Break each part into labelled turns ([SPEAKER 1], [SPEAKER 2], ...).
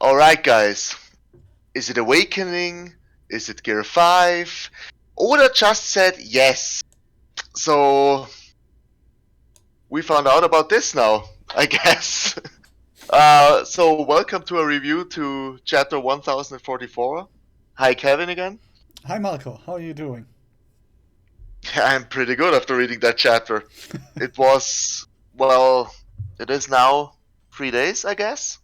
[SPEAKER 1] Alright, guys. Is it Awakening? Is it Gear 5? Oda just said yes. So, we found out about this now, I guess. So welcome to a review to chapter 1044. Hi, Kevin again.
[SPEAKER 2] Hi, Malco. How are you doing?
[SPEAKER 1] I'm pretty good after reading that chapter. It was, well, it is now 3 days, I guess.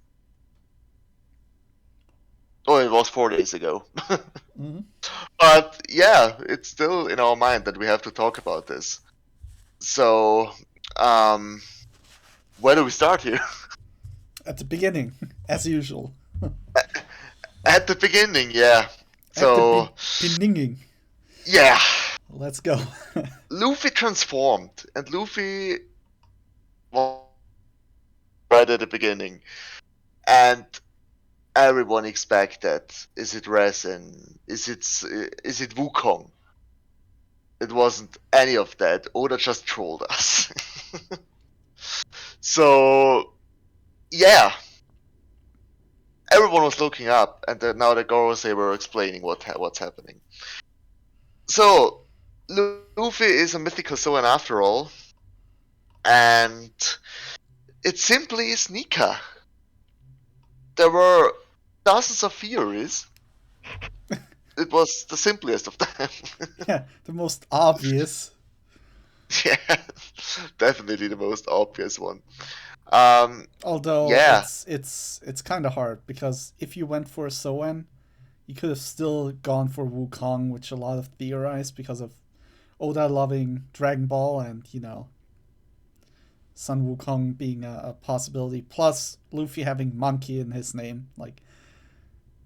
[SPEAKER 1] Oh, it was 4 days ago.
[SPEAKER 2] hmm
[SPEAKER 1] But yeah, it's still in our mind that we have to talk about this. So, um, where do we start here?
[SPEAKER 2] At the beginning, as usual.
[SPEAKER 1] At the beginning, yeah.
[SPEAKER 2] At the
[SPEAKER 1] So,
[SPEAKER 2] beginning.
[SPEAKER 1] yeah,
[SPEAKER 2] Let's go.
[SPEAKER 1] Luffy transformed, and Luffy was right at the beginning, and everyone expected: is it resin? Is it Wukong? It wasn't any of that. Oda just trolled us. So yeah, everyone was looking up, and now the Gorosei were explaining what's happening. So Luffy is a mythical Zoan after all, and it simply is Nika. There were dozens of theories. It was the simplest of them.
[SPEAKER 2] Yeah, the most obvious.
[SPEAKER 1] Yeah, definitely the most obvious one. Um,
[SPEAKER 2] Although
[SPEAKER 1] yeah,
[SPEAKER 2] it's kind of hard because if you went for Soen, you could have still gone for Wukong, which a lot of theorize because of Oda loving Dragon Ball and Sun Wukong being a possibility. Plus Luffy having monkey in his name, like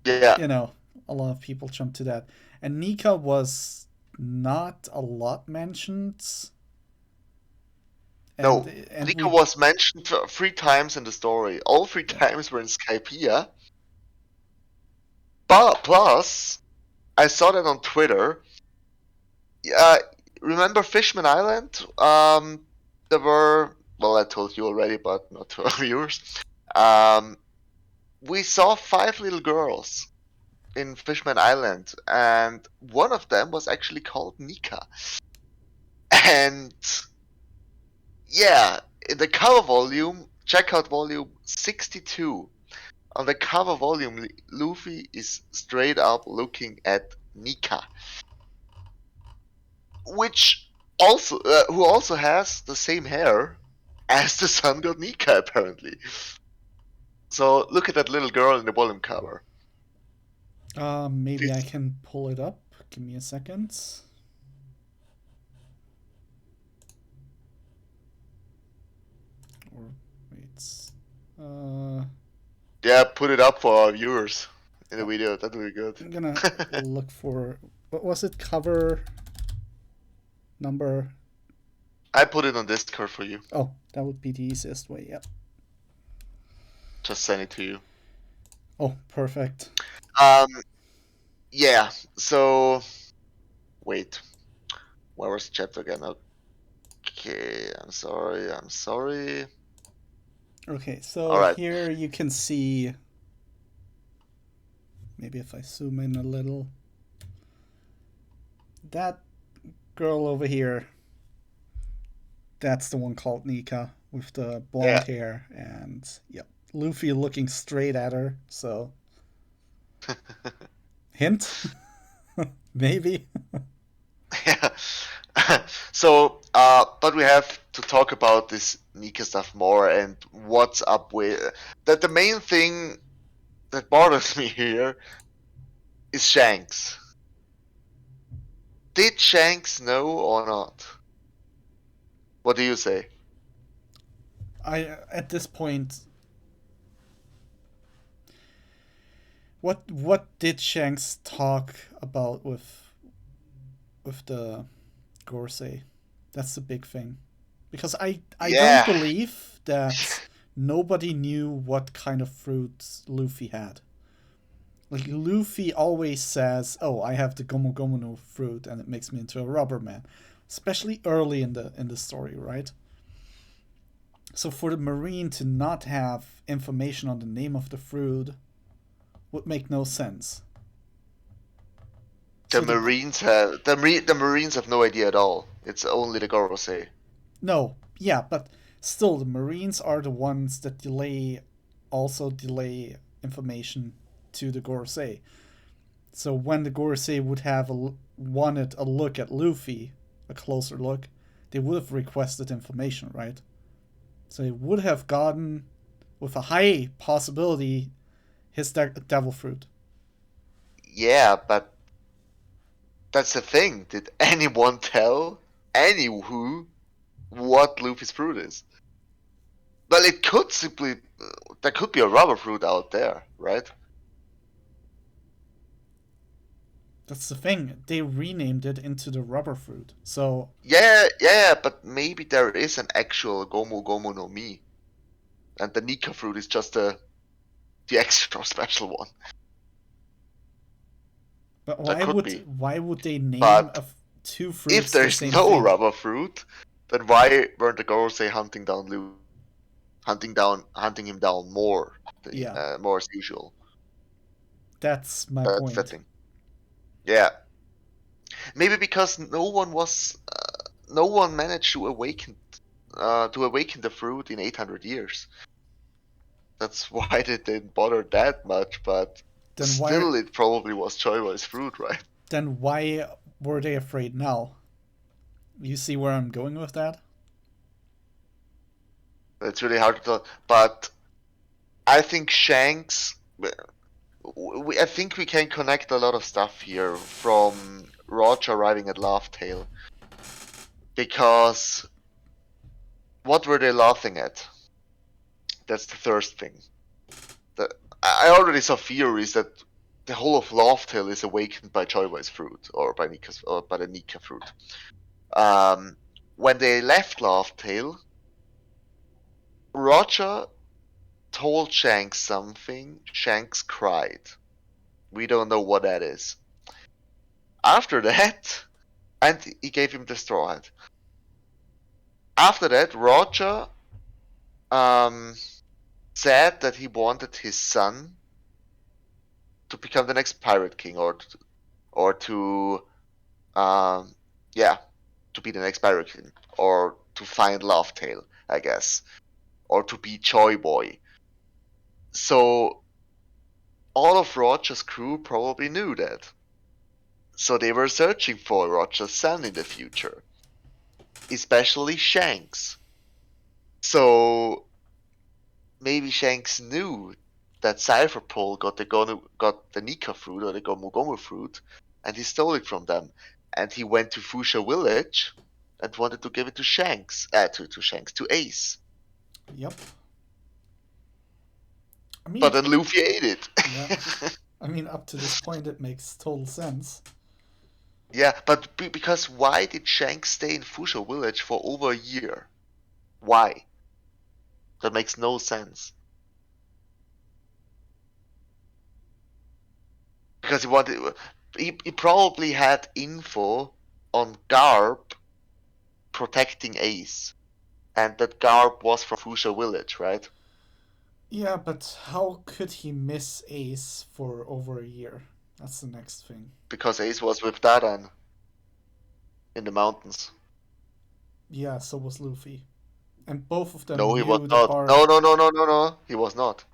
[SPEAKER 1] yeah.
[SPEAKER 2] you know, a lot of people jump to that. And Nika was not a lot mentioned, and
[SPEAKER 1] No,
[SPEAKER 2] and
[SPEAKER 1] Nika
[SPEAKER 2] we
[SPEAKER 1] was mentioned 3 times in the story. All three
[SPEAKER 2] yeah
[SPEAKER 1] times were in Skypiea. But plus, I saw that on Twitter. Uh, remember Fishman Island? There were, well, I told you already, but not to our viewers. Um, we saw 5 little girls in Fishman Island, and one of them was actually called Nika. And yeah, in the cover volume, check out volume 62. On the cover volume, Luffy is straight up looking at Nika, which also who also has the same hair as the sun god Nika apparently. So look at that little girl in the volume cover.
[SPEAKER 2] maybe I
[SPEAKER 1] This,
[SPEAKER 2] can pull it up. Give me a second. Or wait. Uh,
[SPEAKER 1] yeah, put it up for our viewers in the
[SPEAKER 2] oh,
[SPEAKER 1] video. That would be good.
[SPEAKER 2] I'm gonna look for what was it? Cover number.
[SPEAKER 1] I put it on Discord for you.
[SPEAKER 2] Oh, that would be the easiest way. Yep.
[SPEAKER 1] Just send it to you.
[SPEAKER 2] Oh, perfect.
[SPEAKER 1] Um, yeah. So wait, where was the chapter again? Okay, I'm sorry. I'm sorry.
[SPEAKER 2] Okay,
[SPEAKER 1] All
[SPEAKER 2] so
[SPEAKER 1] right.
[SPEAKER 2] here you can see. Maybe if I zoom in a little, that girl over here, that's the one called Nika with the blonde
[SPEAKER 1] Yeah.
[SPEAKER 2] hair, and yep, Luffy looking straight at her. So hint, maybe.
[SPEAKER 1] Yeah. So, but we have to talk about this Nika stuff more and what's up with that. The main thing that bothers me here is Shanks. Did Shanks know or not? What do you say?
[SPEAKER 2] I at this point, what did Shanks talk about with the Gorsei? That's the big thing, because I don't
[SPEAKER 1] Yeah,
[SPEAKER 2] believe that nobody knew what kind of fruit Luffy had. Like Luffy always says, "Oh, I have the Gomu Gomu no fruit, and it makes me into a rubber man," especially early in the story, right? So for the Marine to not have information on the name of the fruit, would make no sense.
[SPEAKER 1] The
[SPEAKER 2] So
[SPEAKER 1] Marines have the Marines have no idea at all. It's only the Gorosei.
[SPEAKER 2] no, yeah, but still, the Marines are the ones that also delay information to the Gorosei. So when the Gorosei would have wanted a look at Luffy, a closer look, they would have requested information, right? So they would have gotten, with a high possibility, his devil fruit.
[SPEAKER 1] Yeah, but that's the thing. Did anyone tell anyone what Luffy's fruit is? Well, it could simply there could be a rubber fruit out there, right?
[SPEAKER 2] That's the thing. They renamed it into the rubber fruit. So
[SPEAKER 1] Yeah, but maybe there is an actual Gomu Gomu no Mi, and the Nika fruit is just the extra special one.
[SPEAKER 2] but
[SPEAKER 1] That could be.
[SPEAKER 2] why would they name
[SPEAKER 1] But
[SPEAKER 2] two
[SPEAKER 1] if
[SPEAKER 2] fruits the
[SPEAKER 1] there's
[SPEAKER 2] same
[SPEAKER 1] no
[SPEAKER 2] thing?
[SPEAKER 1] rubber fruit, then why weren't the Gorosei hunting down Luffy? Hunting him down
[SPEAKER 2] Yeah,
[SPEAKER 1] more as usual.
[SPEAKER 2] that's my
[SPEAKER 1] That's the
[SPEAKER 2] point.
[SPEAKER 1] thing. Yeah, maybe because no one managed to awaken the fruit in 800 years. That's why they didn't bother that much. But
[SPEAKER 2] Then why
[SPEAKER 1] still, it probably was Choiwa's fruit, right?
[SPEAKER 2] then why were they afraid now? You see where I'm going with that?
[SPEAKER 1] It's really hard to tell. But I think Shanks. I think we can connect a lot of stuff here from Roger arriving at Laugh Tale. Because what were they laughing at? That's the first thing. I already saw theories that the whole of Laugh Tale is awakened by Joywise fruit or by the Nika fruit. Um, when they left Laugh Tale, Roger told Shanks something. Shanks cried. We don't know what that is. After that, and he gave him the straw hat. After that, Roger um, said that he wanted his son to become the next Pirate King, or to um, yeah, to be the next Pirate King, or to find Love Tale, I guess, or to be Joy Boy. So all of Roger's crew probably knew that. So they were searching for Roger's son in the future, especially Shanks. So maybe Shanks knew that Cypherpole got the Nika fruit or the Gomu Gomu fruit, and he stole it from them. And he went to Fusha village and wanted to give it to Shanks, to Ace.
[SPEAKER 2] Yep. I
[SPEAKER 1] But
[SPEAKER 2] mean,
[SPEAKER 1] then Luffy ate it.
[SPEAKER 2] yeah. I mean, up to this point, it makes total sense.
[SPEAKER 1] Yeah, but because why did Shanks stay in Fusha village for over a year? Why? That makes no sense. Because he probably had info on Garb protecting Ace, and that Garb was from Fusha village, right?
[SPEAKER 2] Yeah, but how could he miss Ace for over a year? That's the next thing.
[SPEAKER 1] Because Ace was with Dadan in the mountains.
[SPEAKER 2] Yeah, so was Luffy. And both of them
[SPEAKER 1] No, he was
[SPEAKER 2] knew that
[SPEAKER 1] not.
[SPEAKER 2] Barb.
[SPEAKER 1] No. He was not.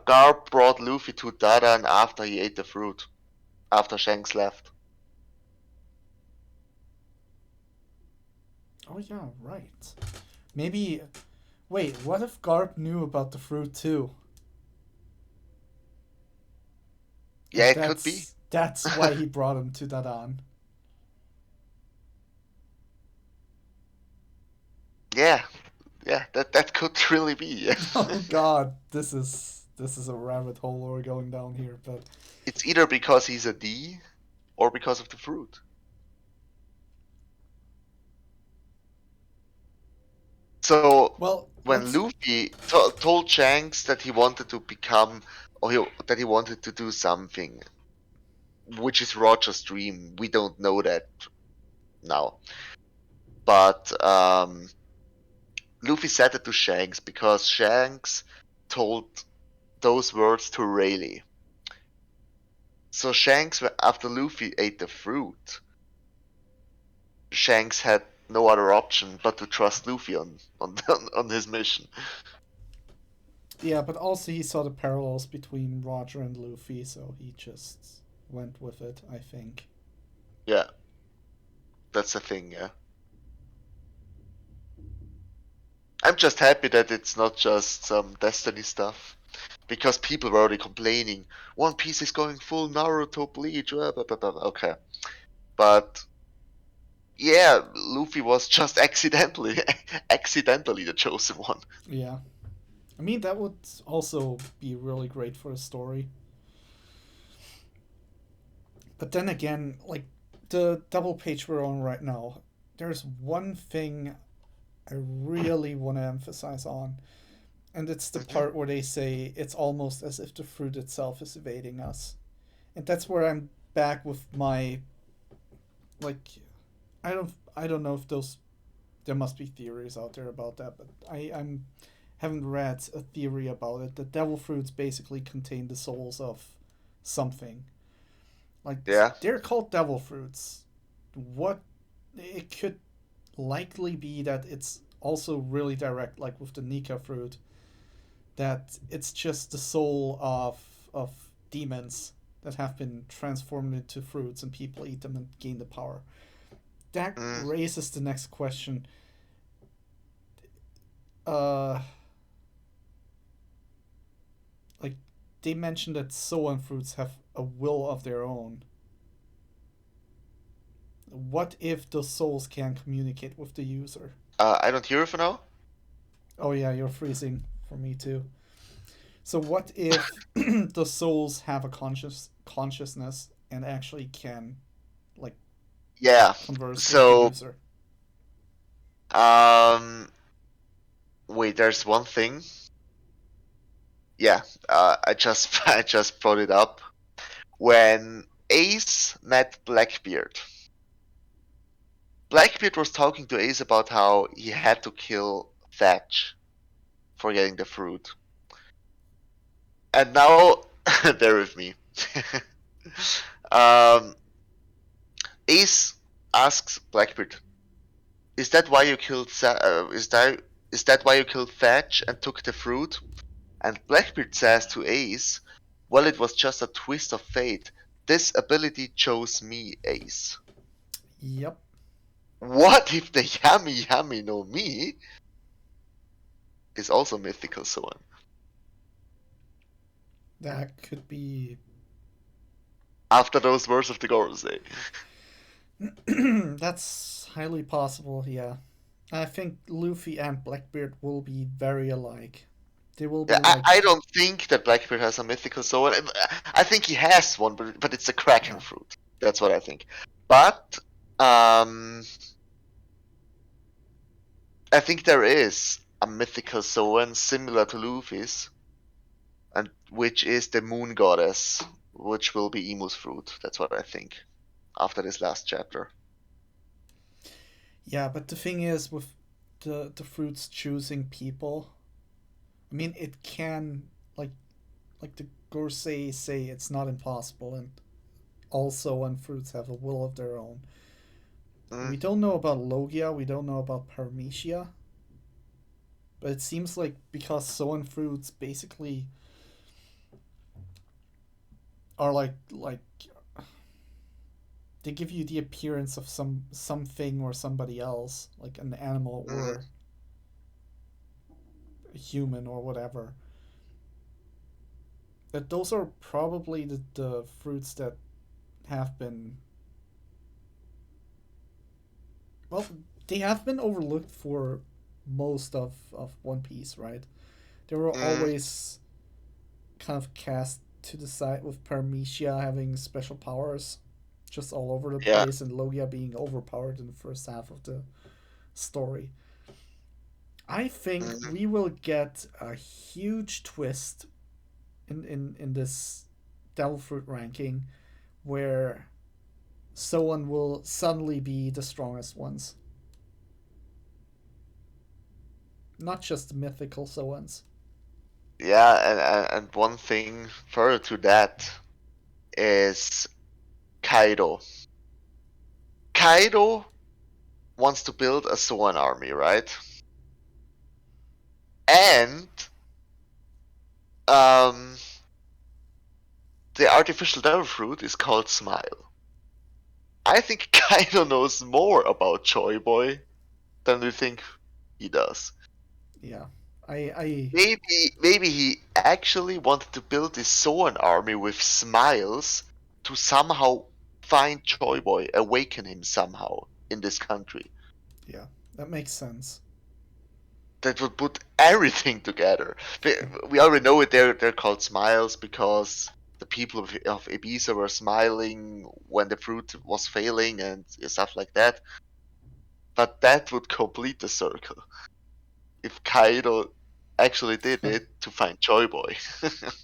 [SPEAKER 1] Garb brought Luffy to Dadan after he ate the fruit. After Shanks left.
[SPEAKER 2] Oh, yeah, right. Maybe. Wait, what if Garb knew about the fruit too?
[SPEAKER 1] Yeah,
[SPEAKER 2] And
[SPEAKER 1] it could be.
[SPEAKER 2] that's why he brought him to Dadan.
[SPEAKER 1] Yeah, that could really be. Yeah.
[SPEAKER 2] Oh god, this is a rabbit hole we're going down here, but
[SPEAKER 1] It's either because he's a D or because of the fruit. So
[SPEAKER 2] well,
[SPEAKER 1] when
[SPEAKER 2] let's
[SPEAKER 1] Luffy told Shanks that he wanted to become, that he wanted to do something, which is Roger's dream, we don't know that now. But Luffy said it to Shanks because Shanks told those words to Rayleigh. So Shanks, after Luffy ate the fruit, Shanks had no other option but to trust Luffy on his mission.
[SPEAKER 2] Yeah, but also he saw the parallels between Roger and Luffy, so he just went with it, I think.
[SPEAKER 1] Yeah, that's the thing, yeah. I'm just happy that it's not just some Destiny stuff. Because people were already complaining, One Piece is going full Naruto Bleach, blah, blah, blah, blah. Okay. But yeah, Luffy was just accidentally the chosen one.
[SPEAKER 2] Yeah. I mean, that would also be really great for the story. But then again, like, the double page we're on right now, there's one thing I really want to emphasize on, and it's the
[SPEAKER 1] Hmm.
[SPEAKER 2] part where they say it's almost as if the fruit itself is evading us. And that's where I'm back with my, like, I don't know if those, there must be theories out there about that, but I'm haven't read a theory about it. The devil fruits basically contain the souls of something. Like,
[SPEAKER 1] Yeah.
[SPEAKER 2] they're called devil fruits. What it could likely be that it's also really direct, like with the Nika fruit, that it's just the soul of demons that have been transformed into fruits, and people eat them and gain the power. That
[SPEAKER 1] Mm,
[SPEAKER 2] raises the next question. Uh, like, they mentioned that Soan fruits have a will of their own. What if those souls can communicate with the user?
[SPEAKER 1] I don't hear it for now.
[SPEAKER 2] Oh yeah, you're freezing for me too. So what if the souls have a consciousness and actually can, like,
[SPEAKER 1] Yeah.
[SPEAKER 2] converse with the
[SPEAKER 1] So,
[SPEAKER 2] user?
[SPEAKER 1] um, wait, there's one thing. Yeah, I just I just brought it up. When Ace met Blackbeard, Blackbeard was talking to Ace about how he had to kill Thatch for getting the fruit. And now, bear with me. um, Ace asks Blackbeard, "Is that why you killed? Is that why you killed Thatch and took the fruit?" And Blackbeard says to Ace, "Well, it was just a twist of fate. This ability chose me, Ace."
[SPEAKER 2] Yep,
[SPEAKER 1] What if the Yummy Yummy no Mi is also mythical Soen?
[SPEAKER 2] that could be.
[SPEAKER 1] After those words of the Gorosei.
[SPEAKER 2] That's highly possible. Yeah, I think Luffy and Blackbeard will be very alike. They will
[SPEAKER 1] Yeah,
[SPEAKER 2] be
[SPEAKER 1] I,
[SPEAKER 2] like,
[SPEAKER 1] I don't think that Blackbeard has a mythical Soen. I think he has one, but it's a Kraken
[SPEAKER 2] yeah,
[SPEAKER 1] fruit. That's what I think. But um, I think there is a mythical Soen similar to Luffy's, and which is the Moon Goddess, which will be Emu's fruit. That's what I think after this last chapter.
[SPEAKER 2] yeah. But the thing is, with the fruits choosing people, I mean, it can, like the Gorsei say, it's not impossible, and also when fruits have a will of their own.
[SPEAKER 1] Mm,
[SPEAKER 2] We don't know about Logia, we don't know about Paramecia, but it seems like because Soen fruits basically are like they give you the appearance of something or somebody else, like an animal
[SPEAKER 1] mm,
[SPEAKER 2] or a human or whatever. That those are probably the fruits that have been, well, they have been overlooked for most of One Piece, right? They were
[SPEAKER 1] mm,
[SPEAKER 2] always kind of cast to the side, with Paramecia having special powers just all over the
[SPEAKER 1] yeah.
[SPEAKER 2] place and Logia being overpowered in the first half of the story. I think
[SPEAKER 1] Mm.
[SPEAKER 2] we will get a huge twist in this Devil Fruit ranking where Soan will suddenly be the strongest ones. Not just mythical Soans.
[SPEAKER 1] Yeah, and one thing further to that is Kaido. Kaido wants to build a Zoan army, right? And um, the artificial devil fruit is called Smile. I think Kaido knows more about Joy Boy than we think he does.
[SPEAKER 2] Yeah, I
[SPEAKER 1] Maybe he actually wanted to build this Zoan army with smiles to somehow find Joy Boy, awaken him somehow in this country.
[SPEAKER 2] yeah, that makes sense.
[SPEAKER 1] That would put everything together. We already know it. They're called smiles because the people of Ibiza were smiling when the fruit was failing and stuff like that. But that would complete the circle if Kaido actually did it to find Joy Boy.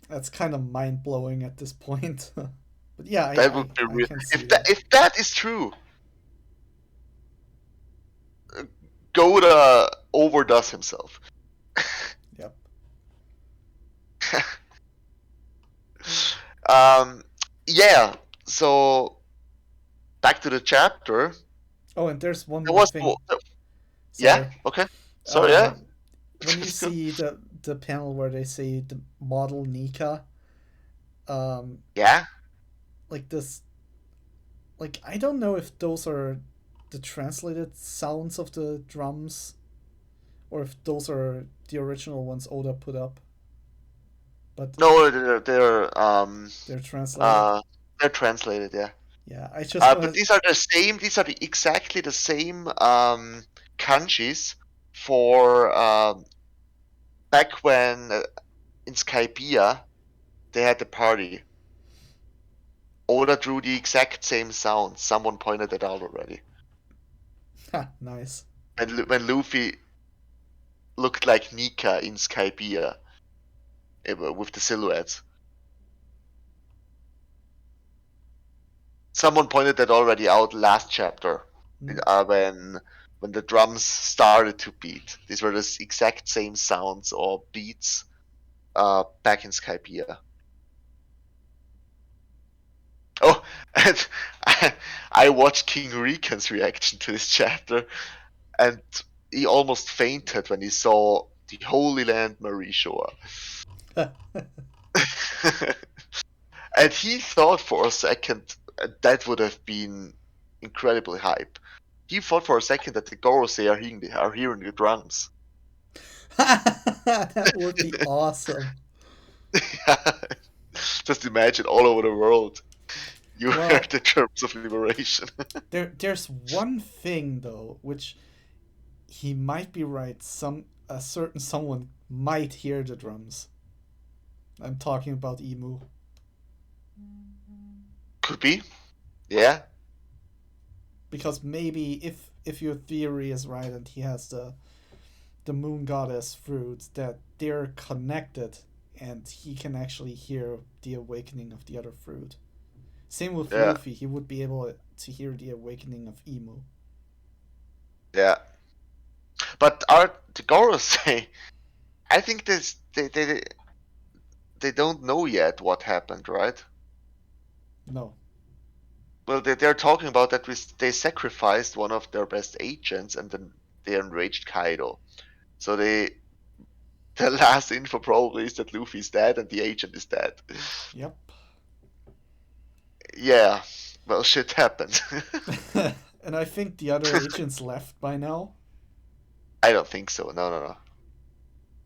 [SPEAKER 2] That's kind of mind blowing at this point. But yeah,
[SPEAKER 1] That would be
[SPEAKER 2] I
[SPEAKER 1] real.
[SPEAKER 2] can see that.
[SPEAKER 1] If that is true, Goda overdoes himself.
[SPEAKER 2] Yep.
[SPEAKER 1] um, yeah. So back to the chapter.
[SPEAKER 2] Oh, and there's one
[SPEAKER 1] There
[SPEAKER 2] more
[SPEAKER 1] was
[SPEAKER 2] thing.
[SPEAKER 1] yeah.
[SPEAKER 2] Sorry.
[SPEAKER 1] Okay. Sorry. Yeah.
[SPEAKER 2] Um, when you see the panel where they say the model Nika, um,
[SPEAKER 1] yeah.
[SPEAKER 2] like this, like I don't know if those are the translated sounds of the drums or if those are the original ones Oda put up, but
[SPEAKER 1] No,
[SPEAKER 2] they're translated.
[SPEAKER 1] uh they're translated. Yeah.
[SPEAKER 2] Yeah, I just
[SPEAKER 1] But
[SPEAKER 2] want to.
[SPEAKER 1] these are the same. These are exactly the same kanjis for back when in Skypiea they had the party. Oda drew the exact same sound. Someone pointed it out already.
[SPEAKER 2] Ha, nice.
[SPEAKER 1] When Luffy looked like Nika in Skypiea with the silhouettes. Someone pointed that already out last chapter
[SPEAKER 2] Mm.
[SPEAKER 1] when the drums started to beat. These were the exact same sounds or beats back in Skypiea. Oh, and I watched King Recon's reaction to this chapter, and he almost fainted when he saw the Holy Land Marie Shoa. And he thought for a second that would have been incredibly hype. He thought for a second that the Gorosei are hearing the drums.
[SPEAKER 2] That would be awesome.
[SPEAKER 1] Just imagine all over the world you heard
[SPEAKER 2] Well,
[SPEAKER 1] the drums of liberation.
[SPEAKER 2] there's one thing though, which he might be right. A certain someone might hear the drums. I'm talking about Emu.
[SPEAKER 1] Could be, yeah,
[SPEAKER 2] Because maybe if your theory is right and he has the moon goddess fruits, that they're connected and he can actually hear the awakening of the other fruit. Same with
[SPEAKER 1] yeah,
[SPEAKER 2] Luffy, he would be able to hear the awakening of Emu.
[SPEAKER 1] yeah. But are the Gorosei? I think they don't know yet what happened, right?
[SPEAKER 2] No.
[SPEAKER 1] Well, they're talking about that they sacrificed one of their best agents, and then they enraged Kaido. So the last info probably is that Luffy's dead and the agent is dead.
[SPEAKER 2] Yep.
[SPEAKER 1] Yeah, well, shit happened.
[SPEAKER 2] And I think the other agents left by now.
[SPEAKER 1] I don't think so. No, no, no.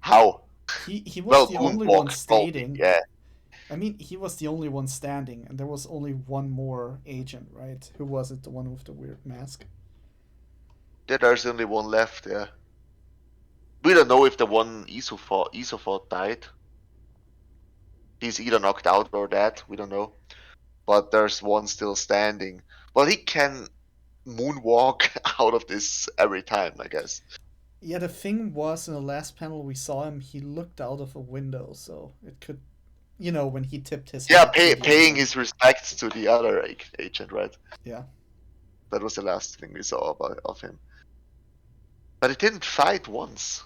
[SPEAKER 1] How?
[SPEAKER 2] He was
[SPEAKER 1] Well,
[SPEAKER 2] the only one
[SPEAKER 1] Moonwalk probably.
[SPEAKER 2] stating.
[SPEAKER 1] Yeah,
[SPEAKER 2] I mean, he was the only one standing, and there was only one more agent, right? Who was it? The one with the weird mask?
[SPEAKER 1] yeah. There's only one left. Yeah. We don't know if the one Isofort died. He's either knocked out or dead. We don't know. But there's one still standing. Well, he can moonwalk out of this every time, I guess.
[SPEAKER 2] Yeah, the thing was, in the last panel we saw him, he looked out of a window, so it could, when he tipped his
[SPEAKER 1] Yeah,
[SPEAKER 2] hat to the
[SPEAKER 1] paying
[SPEAKER 2] other.
[SPEAKER 1] his respects to the other agent, right?
[SPEAKER 2] Yeah.
[SPEAKER 1] That was the last thing we saw of him. But he didn't fight once.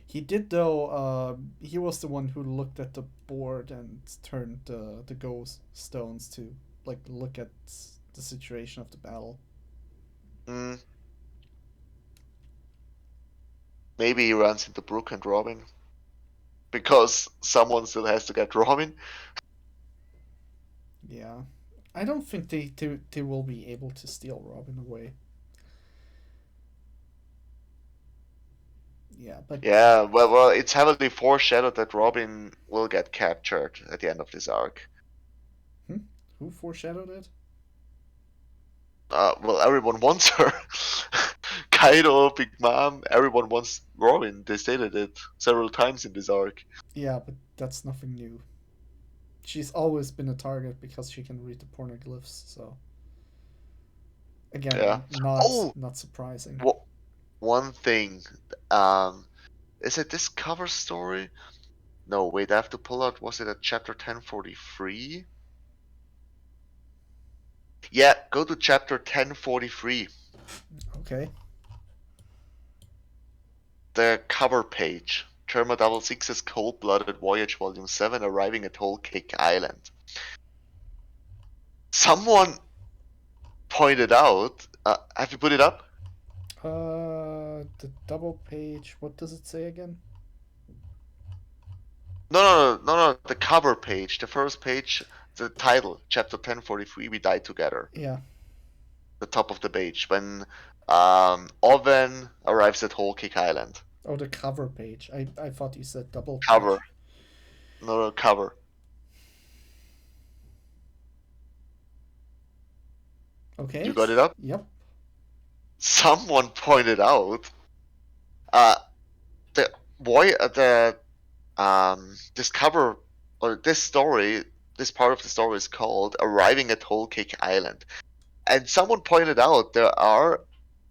[SPEAKER 2] He did though. He was the one who looked at the board and turned the ghost stones to like look at the situation of the battle.
[SPEAKER 1] Mm, maybe he runs into Brooke and Robin because someone still has to get Robin.
[SPEAKER 2] Yeah, I don't think they will be able to steal Robin away. Yeah, but
[SPEAKER 1] Yeah, well, it's heavily foreshadowed that Robin will get captured at the end of this arc.
[SPEAKER 2] hmm? Who foreshadowed it?
[SPEAKER 1] Well, everyone wants her. Kaido, Big Mom, everyone wants Robin. They stated it several times in this arc.
[SPEAKER 2] Yeah, but that's nothing new. She's always been a target because she can read the pornoglyphs. So
[SPEAKER 1] Yeah.
[SPEAKER 2] again, not
[SPEAKER 1] Oh,
[SPEAKER 2] not surprising.
[SPEAKER 1] one thing. Um, is it this cover story? No, wait, I have to pull out. Was it at chapter 1043? Yeah, go to chapter 1043.
[SPEAKER 2] Okay.
[SPEAKER 1] The cover page. Terma Double Six's Cold Blooded Voyage Volume 7 arriving at Whole Cake Island. Someone pointed out. Have you put it up?
[SPEAKER 2] The double page. What does it say again?
[SPEAKER 1] No. The cover page. The first page, the title, chapter 1043, We Die Together.
[SPEAKER 2] Yeah.
[SPEAKER 1] The top of the page. When Oven arrives at Whole Cake Island.
[SPEAKER 2] Oh, the cover page. I thought you said double
[SPEAKER 1] Cover.
[SPEAKER 2] page.
[SPEAKER 1] No, cover.
[SPEAKER 2] Okay.
[SPEAKER 1] You got it up?
[SPEAKER 2] Yep.
[SPEAKER 1] Someone pointed out uh, the boy the this cover or this story, this part of the story is called Arriving at Whole Cake Island. And someone pointed out there are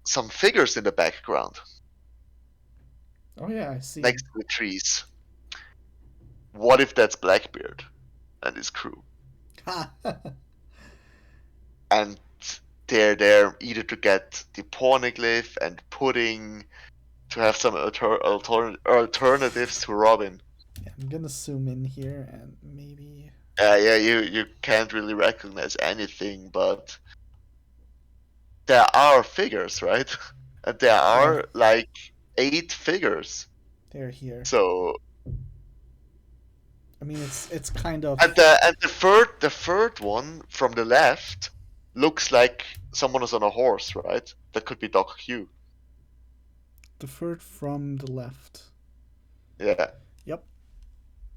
[SPEAKER 1] some figures in the background
[SPEAKER 2] Oh yeah, I see
[SPEAKER 1] next
[SPEAKER 2] him.
[SPEAKER 1] to the trees. What if that's Blackbeard and his crew?
[SPEAKER 2] Ha.
[SPEAKER 1] And they're there either to get the pornoglyph and pudding to have some alternatives to Robin.
[SPEAKER 2] Yeah, I'm gonna zoom in here and maybe.
[SPEAKER 1] Yeah, you can't really recognize anything, but there are figures, right? And there
[SPEAKER 2] Yeah,
[SPEAKER 1] are like 8 figures.
[SPEAKER 2] they're here.
[SPEAKER 1] So
[SPEAKER 2] I mean, it's kind of
[SPEAKER 1] and the third one from the left looks like someone is on a horse, right? That could be Doc Q.
[SPEAKER 2] the third from the left.
[SPEAKER 1] Yeah.
[SPEAKER 2] Yep.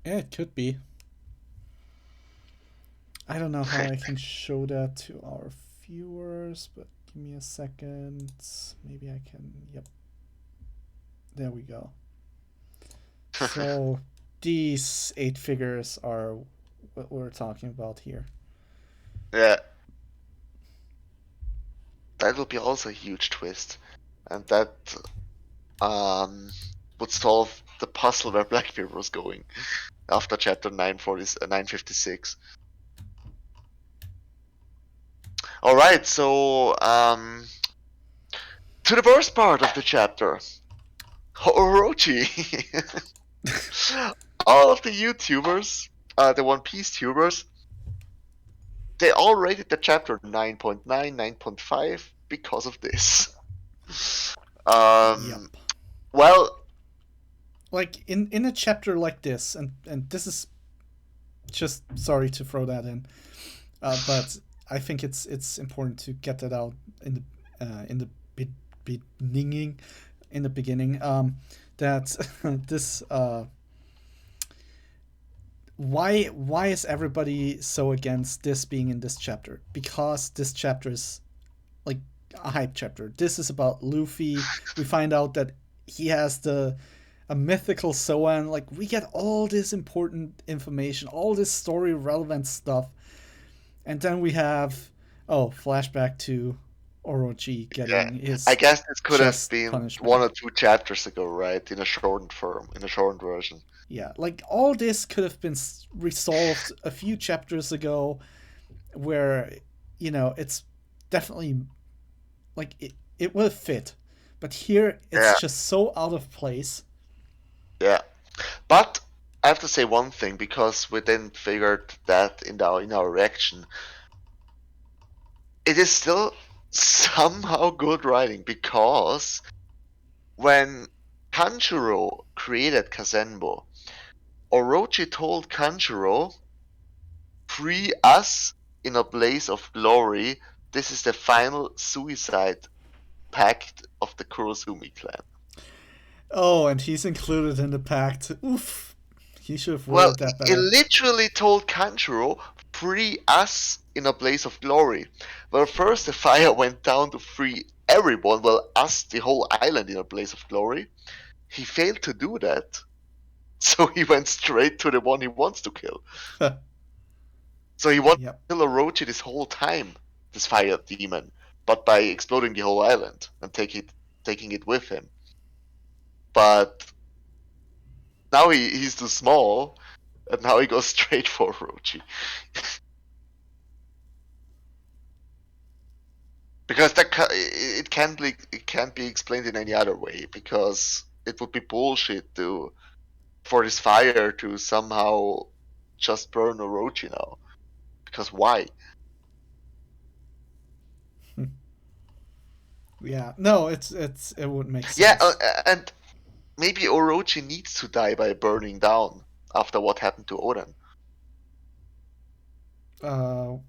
[SPEAKER 2] Yeah, it could be. I don't know how I can show that to our viewers, but give me a second. Maybe I can. Yep. There we go. So these 8 figures are what we're talking about here.
[SPEAKER 1] Yeah. That would be also a huge twist. And that um would solve the puzzle where Blackbeard was going after chapter 956. All right, so to the first part of the chapter, Orochi. All of the YouTubers, the One Piece tubers, they all rated the chapter 9.9, 9.5 because of this.
[SPEAKER 2] Yep.
[SPEAKER 1] Well,
[SPEAKER 2] Like in a chapter like this, and this is just sorry to throw that in, but I think it's important to get that out in the beginning, in the beginning. That this why is everybody so against this being in this chapter? Because this chapter is like a hype chapter. This is about Luffy. We find out that he has a mythical Soan. Like we get all this important information, all this story relevant stuff, and then we have flashback to Orochi
[SPEAKER 1] yeah,
[SPEAKER 2] getting
[SPEAKER 1] I
[SPEAKER 2] his
[SPEAKER 1] guess this could have
[SPEAKER 2] chest
[SPEAKER 1] been one
[SPEAKER 2] punishment.
[SPEAKER 1] or two chapters ago, right? In a shortened form, in a shortened version.
[SPEAKER 2] Yeah, like all this could have been resolved a few chapters ago, where it's definitely like it will fit, but here it's
[SPEAKER 1] Yeah,
[SPEAKER 2] just so out of place.
[SPEAKER 1] Yeah. But I have to say one thing because we didn't figure that in our reaction. It is still somehow good writing because when Kanjuro created Kazenbo, Orochi told Kanjuro, "Free us in a blaze of glory. This is the final suicide pact of the Kurosumi clan."
[SPEAKER 2] Oh, and he's included in the pact. Oof. He should have
[SPEAKER 1] Well,
[SPEAKER 2] worded that
[SPEAKER 1] he
[SPEAKER 2] better.
[SPEAKER 1] literally told Kanjuro, "Free us in a blaze of glory." Well, first the fire went down to free everyone, well, us, the whole island, in a blaze of glory. He failed to do that. So he went straight to the one he wants to kill. So he wanted
[SPEAKER 2] Yep.
[SPEAKER 1] to kill Orochi this whole time, this fire demon, but by exploding the whole island and taking it with him. But now he's too small, and now he goes straight for Orochi. Because it can't be explained in any other way, because it would be bullshit for this fire to somehow just burn Orochi now. Because why?
[SPEAKER 2] Yeah. No, it would make
[SPEAKER 1] Yeah,
[SPEAKER 2] sense.
[SPEAKER 1] and maybe Orochi needs to die by burning down after what happened to Oden.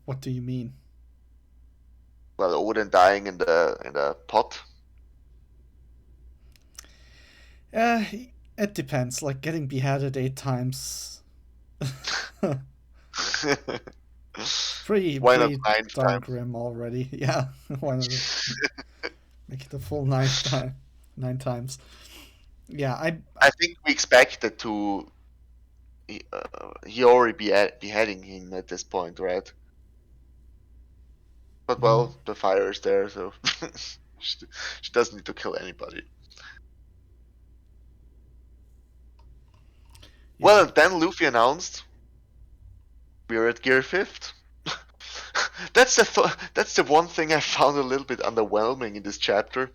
[SPEAKER 2] What do you mean?
[SPEAKER 1] Well, Oden dying in the pot.
[SPEAKER 2] Uh, it depends. Like getting beheaded 8 times. It's pretty
[SPEAKER 1] Why not
[SPEAKER 2] pretty
[SPEAKER 1] ninth
[SPEAKER 2] darn
[SPEAKER 1] time?
[SPEAKER 2] grim already. Yeah. Why not make it the full ninth time? 9 times. Yeah.
[SPEAKER 1] I think we expected to he already beheading him at this point, right? But
[SPEAKER 2] Mhm.
[SPEAKER 1] well, the fire is there, so she, she doesn't need to kill anybody.
[SPEAKER 2] Yeah.
[SPEAKER 1] Well, then Luffy announced we're at Gear Fifth. That's the one thing I found a little bit underwhelming in this chapter,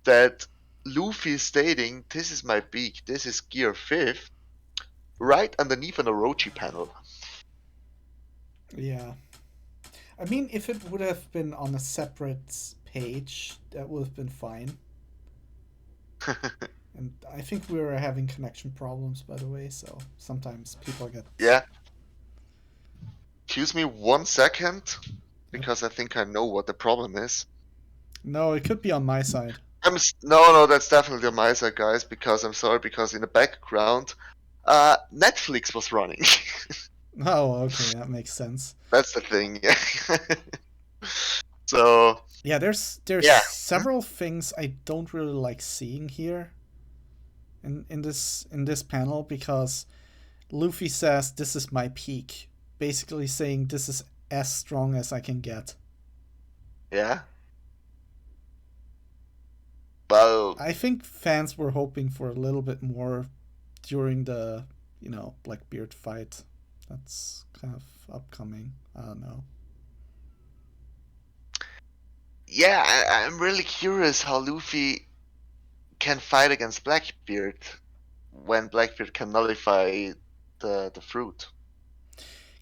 [SPEAKER 1] that Luffy is stating, "This is my peak. This is Gear Fifth," right underneath an Orochi panel.
[SPEAKER 2] Yeah. I mean, if it would have been on a separate page, that would have been fine. And I think we were having connection problems, by the way, so sometimes people get.
[SPEAKER 1] Yeah. Excuse me 1 second,
[SPEAKER 2] Yep.
[SPEAKER 1] because I think I know what the problem is.
[SPEAKER 2] No, it could be on my side.
[SPEAKER 1] No, that's definitely on my side, guys. Because I'm sorry, because in the background, Netflix was running.
[SPEAKER 2] Oh, okay, that makes sense.
[SPEAKER 1] That's the thing. Yeah. So
[SPEAKER 2] Yeah, there's
[SPEAKER 1] yeah,
[SPEAKER 2] several things I don't really like seeing here in this panel because Luffy says this is my peak, basically saying this is as strong as I can get.
[SPEAKER 1] yeah. Well,
[SPEAKER 2] I think fans were hoping for a little bit more during the, Blackbeard fight. That's kind of upcoming. I don't know.
[SPEAKER 1] yeah. I'm really curious how Luffy can fight against Blackbeard when Blackbeard can nullify the fruit.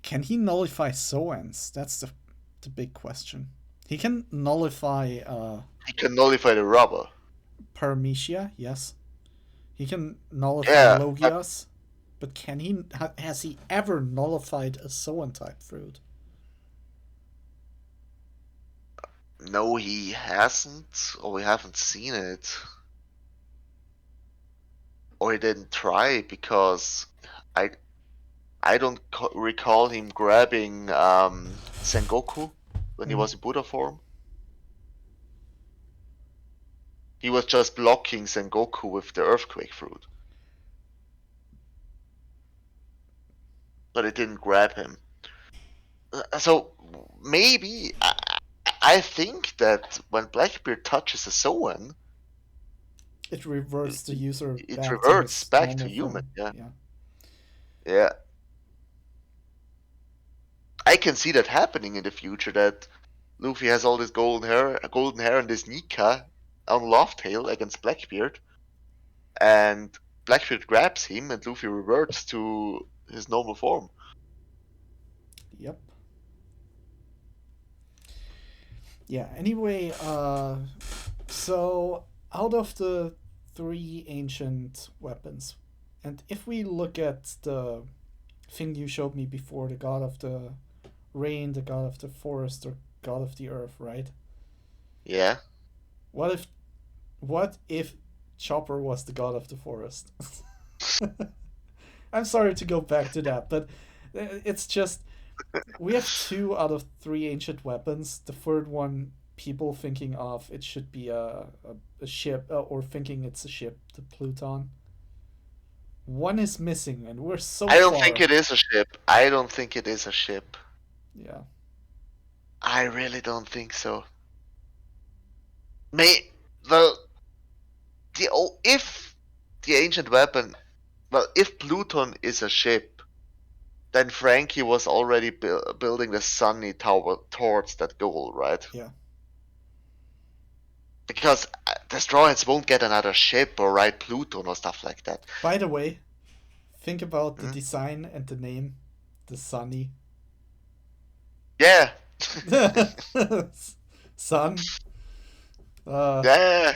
[SPEAKER 2] Can he nullify Soans? That's the big question. He can nullify
[SPEAKER 1] He can nullify the rubber.
[SPEAKER 2] Paramecia, yes. He can nullify
[SPEAKER 1] Yeah, but
[SPEAKER 2] Logias, but has he ever nullified a Soan type fruit?
[SPEAKER 1] no, he hasn't, or we haven't seen it, or he didn't try, because I I don't recall him grabbing Sengoku when he
[SPEAKER 2] Hmm.
[SPEAKER 1] was in Buddha form. He was just blocking Sengoku with the Earthquake fruit, but it didn't grab him. So maybe I think that when Blackbeard touches a Zoan,
[SPEAKER 2] It reverts the user
[SPEAKER 1] it
[SPEAKER 2] back to
[SPEAKER 1] reverts
[SPEAKER 2] his
[SPEAKER 1] back to
[SPEAKER 2] normal
[SPEAKER 1] human.
[SPEAKER 2] form.
[SPEAKER 1] Yeah,
[SPEAKER 2] Yeah.
[SPEAKER 1] yeah. I can see that happening in the future. That Luffy has all this golden hair, and this Nika on Laugh Tale against Blackbeard, and Blackbeard grabs him and Luffy reverts to his normal form.
[SPEAKER 2] Yep. Yeah, anyway, so out of the three ancient weapons, and if we look at the thing you showed me before, the god of the rain, the god of the forest, or god of the earth, right?
[SPEAKER 1] Yeah.
[SPEAKER 2] What if what if Chopper was the god of the forest? I'm sorry to go back to that, but it's just we have two out of three ancient weapons. The third one, people thinking of it should be a ship, or thinking it's a ship, the Pluton. One is missing, and we're so
[SPEAKER 1] I don't think
[SPEAKER 2] far.
[SPEAKER 1] it is a ship. I don't think it is a ship.
[SPEAKER 2] Yeah.
[SPEAKER 1] I really don't think so. May the if the ancient weapon, well, if Pluton is a ship, then Frankie was already building the Sunny Tower towards that goal, right?
[SPEAKER 2] Yeah.
[SPEAKER 1] Because the Straw Hats won't get another ship or ride Pluton or stuff like that.
[SPEAKER 2] By the way, think about the
[SPEAKER 1] Hmm?
[SPEAKER 2] design and the name, the Sunny.
[SPEAKER 1] Yeah.
[SPEAKER 2] Sun. Uh,
[SPEAKER 1] Yeah.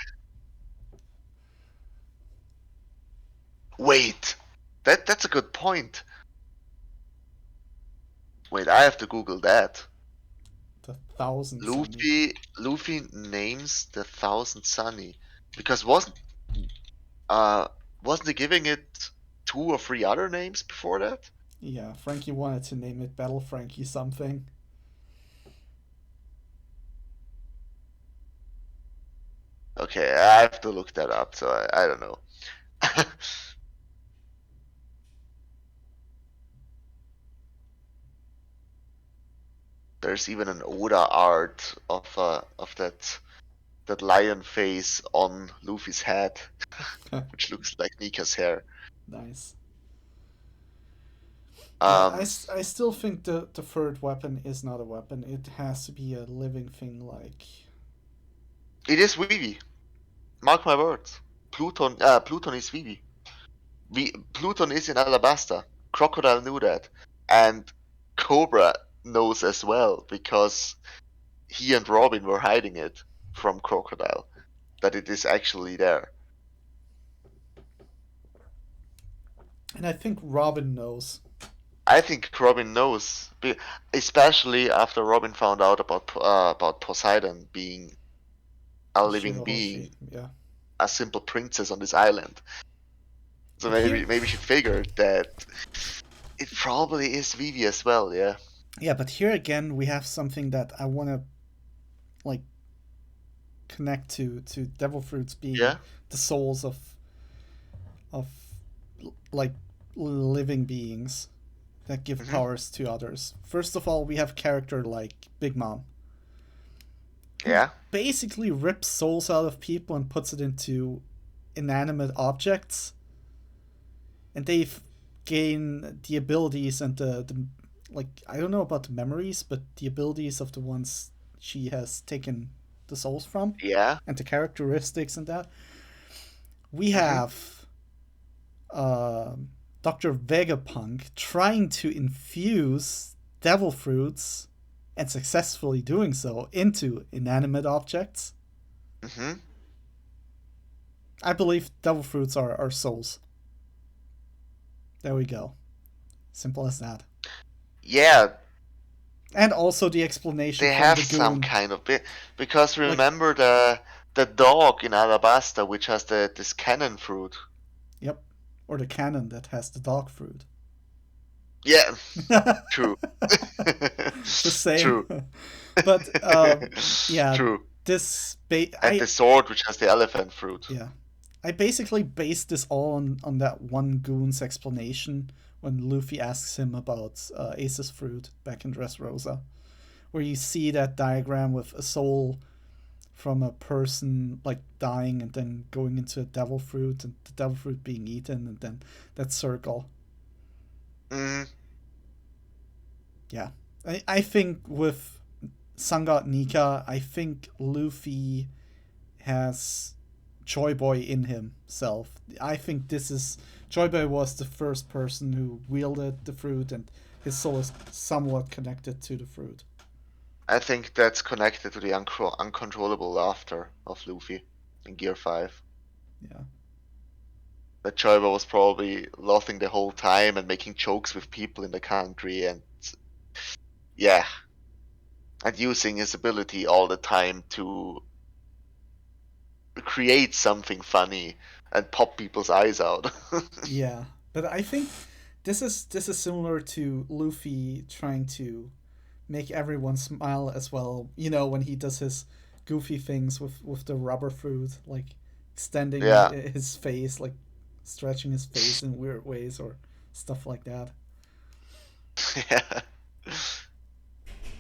[SPEAKER 1] Wait. That's a good point. Wait, I have to Google that.
[SPEAKER 2] the thousand Sunny.
[SPEAKER 1] Luffy names the Thousand Sunny because uh wasn't he giving it two or three other names before that?
[SPEAKER 2] Yeah, Frankie wanted to name it Battle Frankie something.
[SPEAKER 1] Okay, I have to look that up. So I don't know. There's even an Oda art of that lion face on Luffy's head, which looks like Nika's hair.
[SPEAKER 2] Nice. Yeah,
[SPEAKER 1] Um,
[SPEAKER 2] I still think the third weapon is not a weapon. It has to be a living thing like.
[SPEAKER 1] it is Vivi. Mark my words. Pluton is Vivi. Pluton is in Alabasta. Crocodile knew that, and Cobra knows as well because he and Robin were hiding it from Crocodile that it is actually there.
[SPEAKER 2] And I think Robin knows.
[SPEAKER 1] I think Robin knows, especially after Robin found out about Poseidon being a
[SPEAKER 2] The
[SPEAKER 1] living
[SPEAKER 2] Shirahoshi.
[SPEAKER 1] being,
[SPEAKER 2] Yeah.
[SPEAKER 1] a simple princess on this island. So
[SPEAKER 2] But here.
[SPEAKER 1] maybe she figured that it probably is Vivi as well. Yeah.
[SPEAKER 2] Yeah, but here again, we have something that I want to, like, connect to devil fruits being
[SPEAKER 1] Yeah.
[SPEAKER 2] the souls of like living beings that give
[SPEAKER 1] Hmm.
[SPEAKER 2] powers to others. First of all, we have a character like Big Mom, who
[SPEAKER 1] Yeah.
[SPEAKER 2] basically rips souls out of people and puts it into inanimate objects, and they gain the abilities and the like. I don't know about the memories, but the abilities of the ones she has taken the souls from,
[SPEAKER 1] Yeah.
[SPEAKER 2] and the characteristics and that. We
[SPEAKER 1] Hmm.
[SPEAKER 2] have Dr. Vegapunk trying to infuse devil fruits and successfully doing so into inanimate objects.
[SPEAKER 1] Hmm.
[SPEAKER 2] I believe devil fruits are souls. There we go. Simple as that.
[SPEAKER 1] Yeah,
[SPEAKER 2] And also the explanation
[SPEAKER 1] they
[SPEAKER 2] from
[SPEAKER 1] have
[SPEAKER 2] the
[SPEAKER 1] some
[SPEAKER 2] goon.
[SPEAKER 1] kind of bit because
[SPEAKER 2] Like,
[SPEAKER 1] remember the dog in Alabasta which has this cannon fruit.
[SPEAKER 2] yep. Or the cannon that has the dog fruit.
[SPEAKER 1] Yeah, true.
[SPEAKER 2] The same.
[SPEAKER 1] True.
[SPEAKER 2] But yeah,
[SPEAKER 1] True.
[SPEAKER 2] this
[SPEAKER 1] And the sword which has the elephant fruit.
[SPEAKER 2] yeah, I basically based this all on that one goon's explanation when Luffy asks him about Ace's fruit back in Dressrosa, where you see that diagram with a soul from a person like dying and then going into a devil fruit and the devil fruit being eaten and then that circle.
[SPEAKER 1] Mm,
[SPEAKER 2] Yeah, I think with Sun God Nika, I think Luffy has Joy Boy in himself. I think this is Joy Boy was the first person who wielded the fruit, and his soul is somewhat connected to the fruit.
[SPEAKER 1] I think that's connected to the uncontrollable laughter of Luffy in Gear 5.
[SPEAKER 2] Yeah.
[SPEAKER 1] That Choiba was probably laughing the whole time and making jokes with people in the country, and yeah, and using his ability all the time to create something funny and pop people's eyes out.
[SPEAKER 2] Yeah, but I think this is similar to Luffy trying to make everyone smile as well. You know, when he does his goofy things with the rubber fruit, like extending
[SPEAKER 1] Yeah.
[SPEAKER 2] his face, like stretching his face in weird ways or stuff like that.
[SPEAKER 1] Yeah.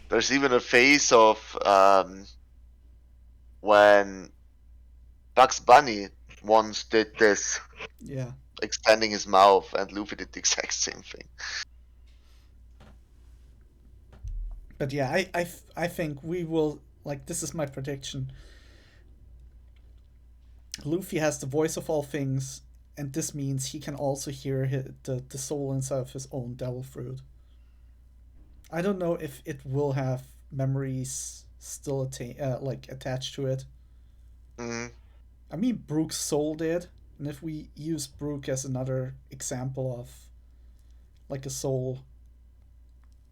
[SPEAKER 1] There's even a phase of when Bugs Bunny once did this,
[SPEAKER 2] Yeah.
[SPEAKER 1] extending his mouth, and Luffy did the exact same thing.
[SPEAKER 2] But yeah, I think we will, like, this is my prediction. Luffy has the voice of all things, and this means he can also hear the soul inside of his own devil fruit. I don't know if it will have memories still like attached to it.
[SPEAKER 1] Mm,
[SPEAKER 2] I mean, Brook's soul did, and if we use Brook as another example of like a soul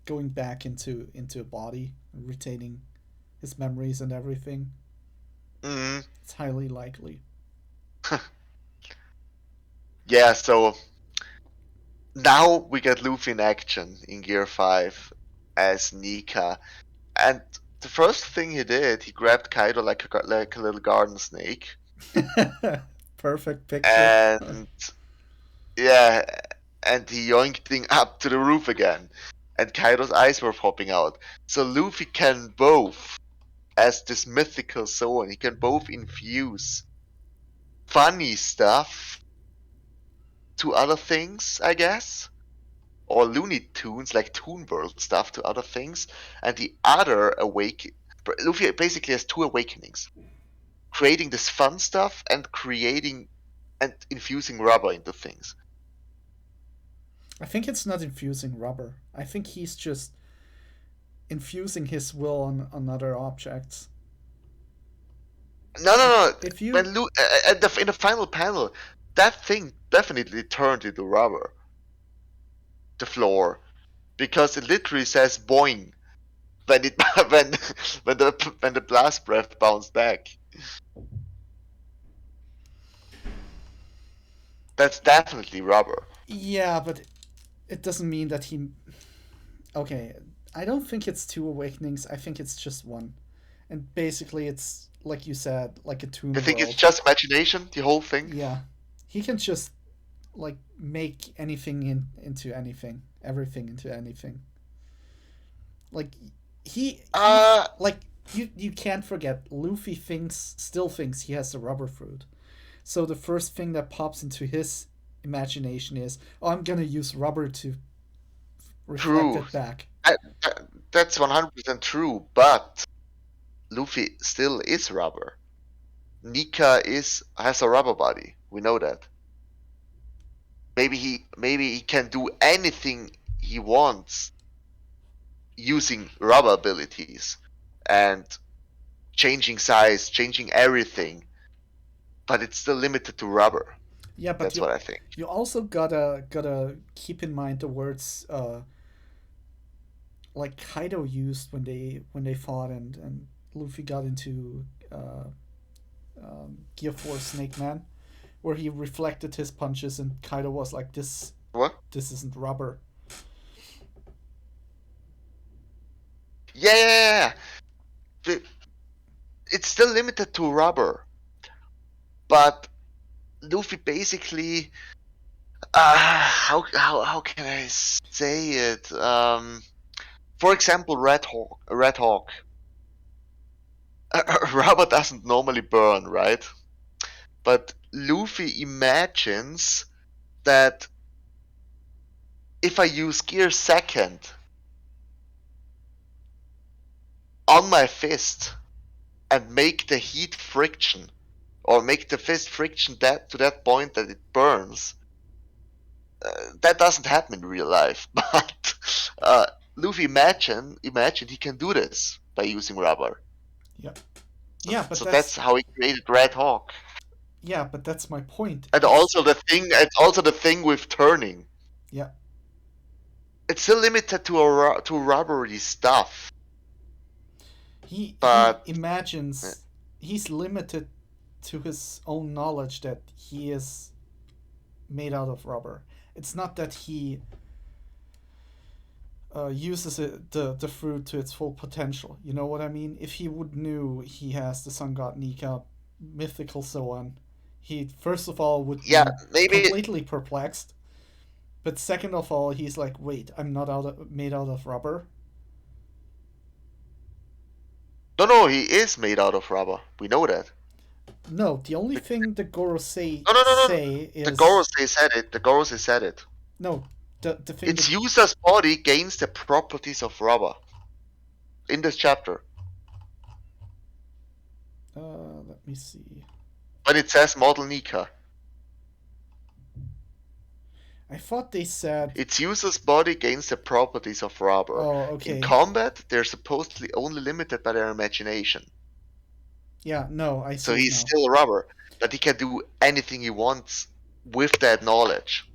[SPEAKER 2] going back into a body and retaining his memories and everything,
[SPEAKER 1] mm.
[SPEAKER 2] it's highly likely.
[SPEAKER 1] Yeah, so now we get Luffy in action in Gear 5 as Nika. And the first thing he did, he grabbed Kaido like a little garden snake.
[SPEAKER 2] Perfect picture.
[SPEAKER 1] And yeah, and he yoinked him up to the roof again. And Kaido's eyes were popping out. So Luffy can both, as this mythical soul, he can both infuse funny stuff to other things, I guess, or Looney Tunes, like Toon World stuff, to other things, and the other Luffy basically has two awakenings: creating this fun stuff and creating and infusing rubber into things.
[SPEAKER 2] I think it's not infusing rubber. I think he's just infusing his will on other objects.
[SPEAKER 1] No, no,
[SPEAKER 2] If
[SPEAKER 1] no.
[SPEAKER 2] if you
[SPEAKER 1] When in the final panel, that thing definitely turned into rubber. The floor, because it literally says "boing" when it when when the blast breath bounced back. That's definitely rubber.
[SPEAKER 2] Yeah, but it doesn't mean that he. Okay, I don't think it's two awakenings. I think it's just one, and basically it's like you said, like a
[SPEAKER 1] I
[SPEAKER 2] Toon
[SPEAKER 1] think it's
[SPEAKER 2] World.
[SPEAKER 1] just imagination, the whole thing.
[SPEAKER 2] Yeah, he can just like make anything into anything, everything into anything. Like he
[SPEAKER 1] Uh,
[SPEAKER 2] like you can't forget Luffy still thinks he has the rubber fruit. So the first thing that pops into his imagination is, "Oh, I'm gonna use rubber to reflect
[SPEAKER 1] true.
[SPEAKER 2] it back."
[SPEAKER 1] I, that's 100% true, but Luffy still is rubber. Nika has a rubber body. We know that. Maybe he can do anything he wants using rubber abilities and changing size, changing everything, but it's still limited to rubber.
[SPEAKER 2] Yeah, but
[SPEAKER 1] That's what I think.
[SPEAKER 2] you also gotta keep in mind the words like Kaido used when they fought and Luffy got into Gear 4 Snake Man, where he reflected his punches and Kaido was like,
[SPEAKER 1] What?
[SPEAKER 2] this isn't rubber.
[SPEAKER 1] Yeah, yeah, yeah. It's still limited to rubber, but Luffy basically, how can I say it? For example, Red Hawk. Rubber doesn't normally burn, right? But Luffy imagines that if I use Gear Second on my fist and make the heat friction or make the fist friction that to that point that it burns. That doesn't happen in real life, but Luffy imagine he can do this by using rubber.
[SPEAKER 2] Yeah.
[SPEAKER 1] So,
[SPEAKER 2] Yeah, but
[SPEAKER 1] so that's
[SPEAKER 2] that's
[SPEAKER 1] how he created Red Hawk.
[SPEAKER 2] yeah, but that's my point.
[SPEAKER 1] And also the thing with turning.
[SPEAKER 2] Yeah.
[SPEAKER 1] It's still limited to rubbery stuff,
[SPEAKER 2] He
[SPEAKER 1] but
[SPEAKER 2] imagines he's limited to his own knowledge that he is made out of rubber. It's not that he uses the fruit to its full potential. You know what I mean? If he would knew he has the sun god Nika, mythical so on, he first of all would
[SPEAKER 1] yeah,
[SPEAKER 2] be
[SPEAKER 1] maybe
[SPEAKER 2] completely perplexed. But second of all, he's like, wait, I'm not made out of rubber.
[SPEAKER 1] no, he is made out of rubber. We know that.
[SPEAKER 2] No, the only thing the Gorosei
[SPEAKER 1] No.
[SPEAKER 2] say
[SPEAKER 1] The
[SPEAKER 2] is
[SPEAKER 1] Gorosei said it. The Gorosei said it.
[SPEAKER 2] no. The thing
[SPEAKER 1] Its
[SPEAKER 2] that
[SPEAKER 1] user's body gains the properties of rubber in this chapter.
[SPEAKER 2] let me see.
[SPEAKER 1] When it says Model Nika,
[SPEAKER 2] I thought they said.
[SPEAKER 1] its user's body gains the properties of rubber.
[SPEAKER 2] Oh,
[SPEAKER 1] In
[SPEAKER 2] okay.
[SPEAKER 1] combat, they're supposedly only limited by their imagination.
[SPEAKER 2] Yeah, no, I
[SPEAKER 1] So
[SPEAKER 2] see it
[SPEAKER 1] he's
[SPEAKER 2] now.
[SPEAKER 1] still rubber, but he can do anything he wants with that knowledge.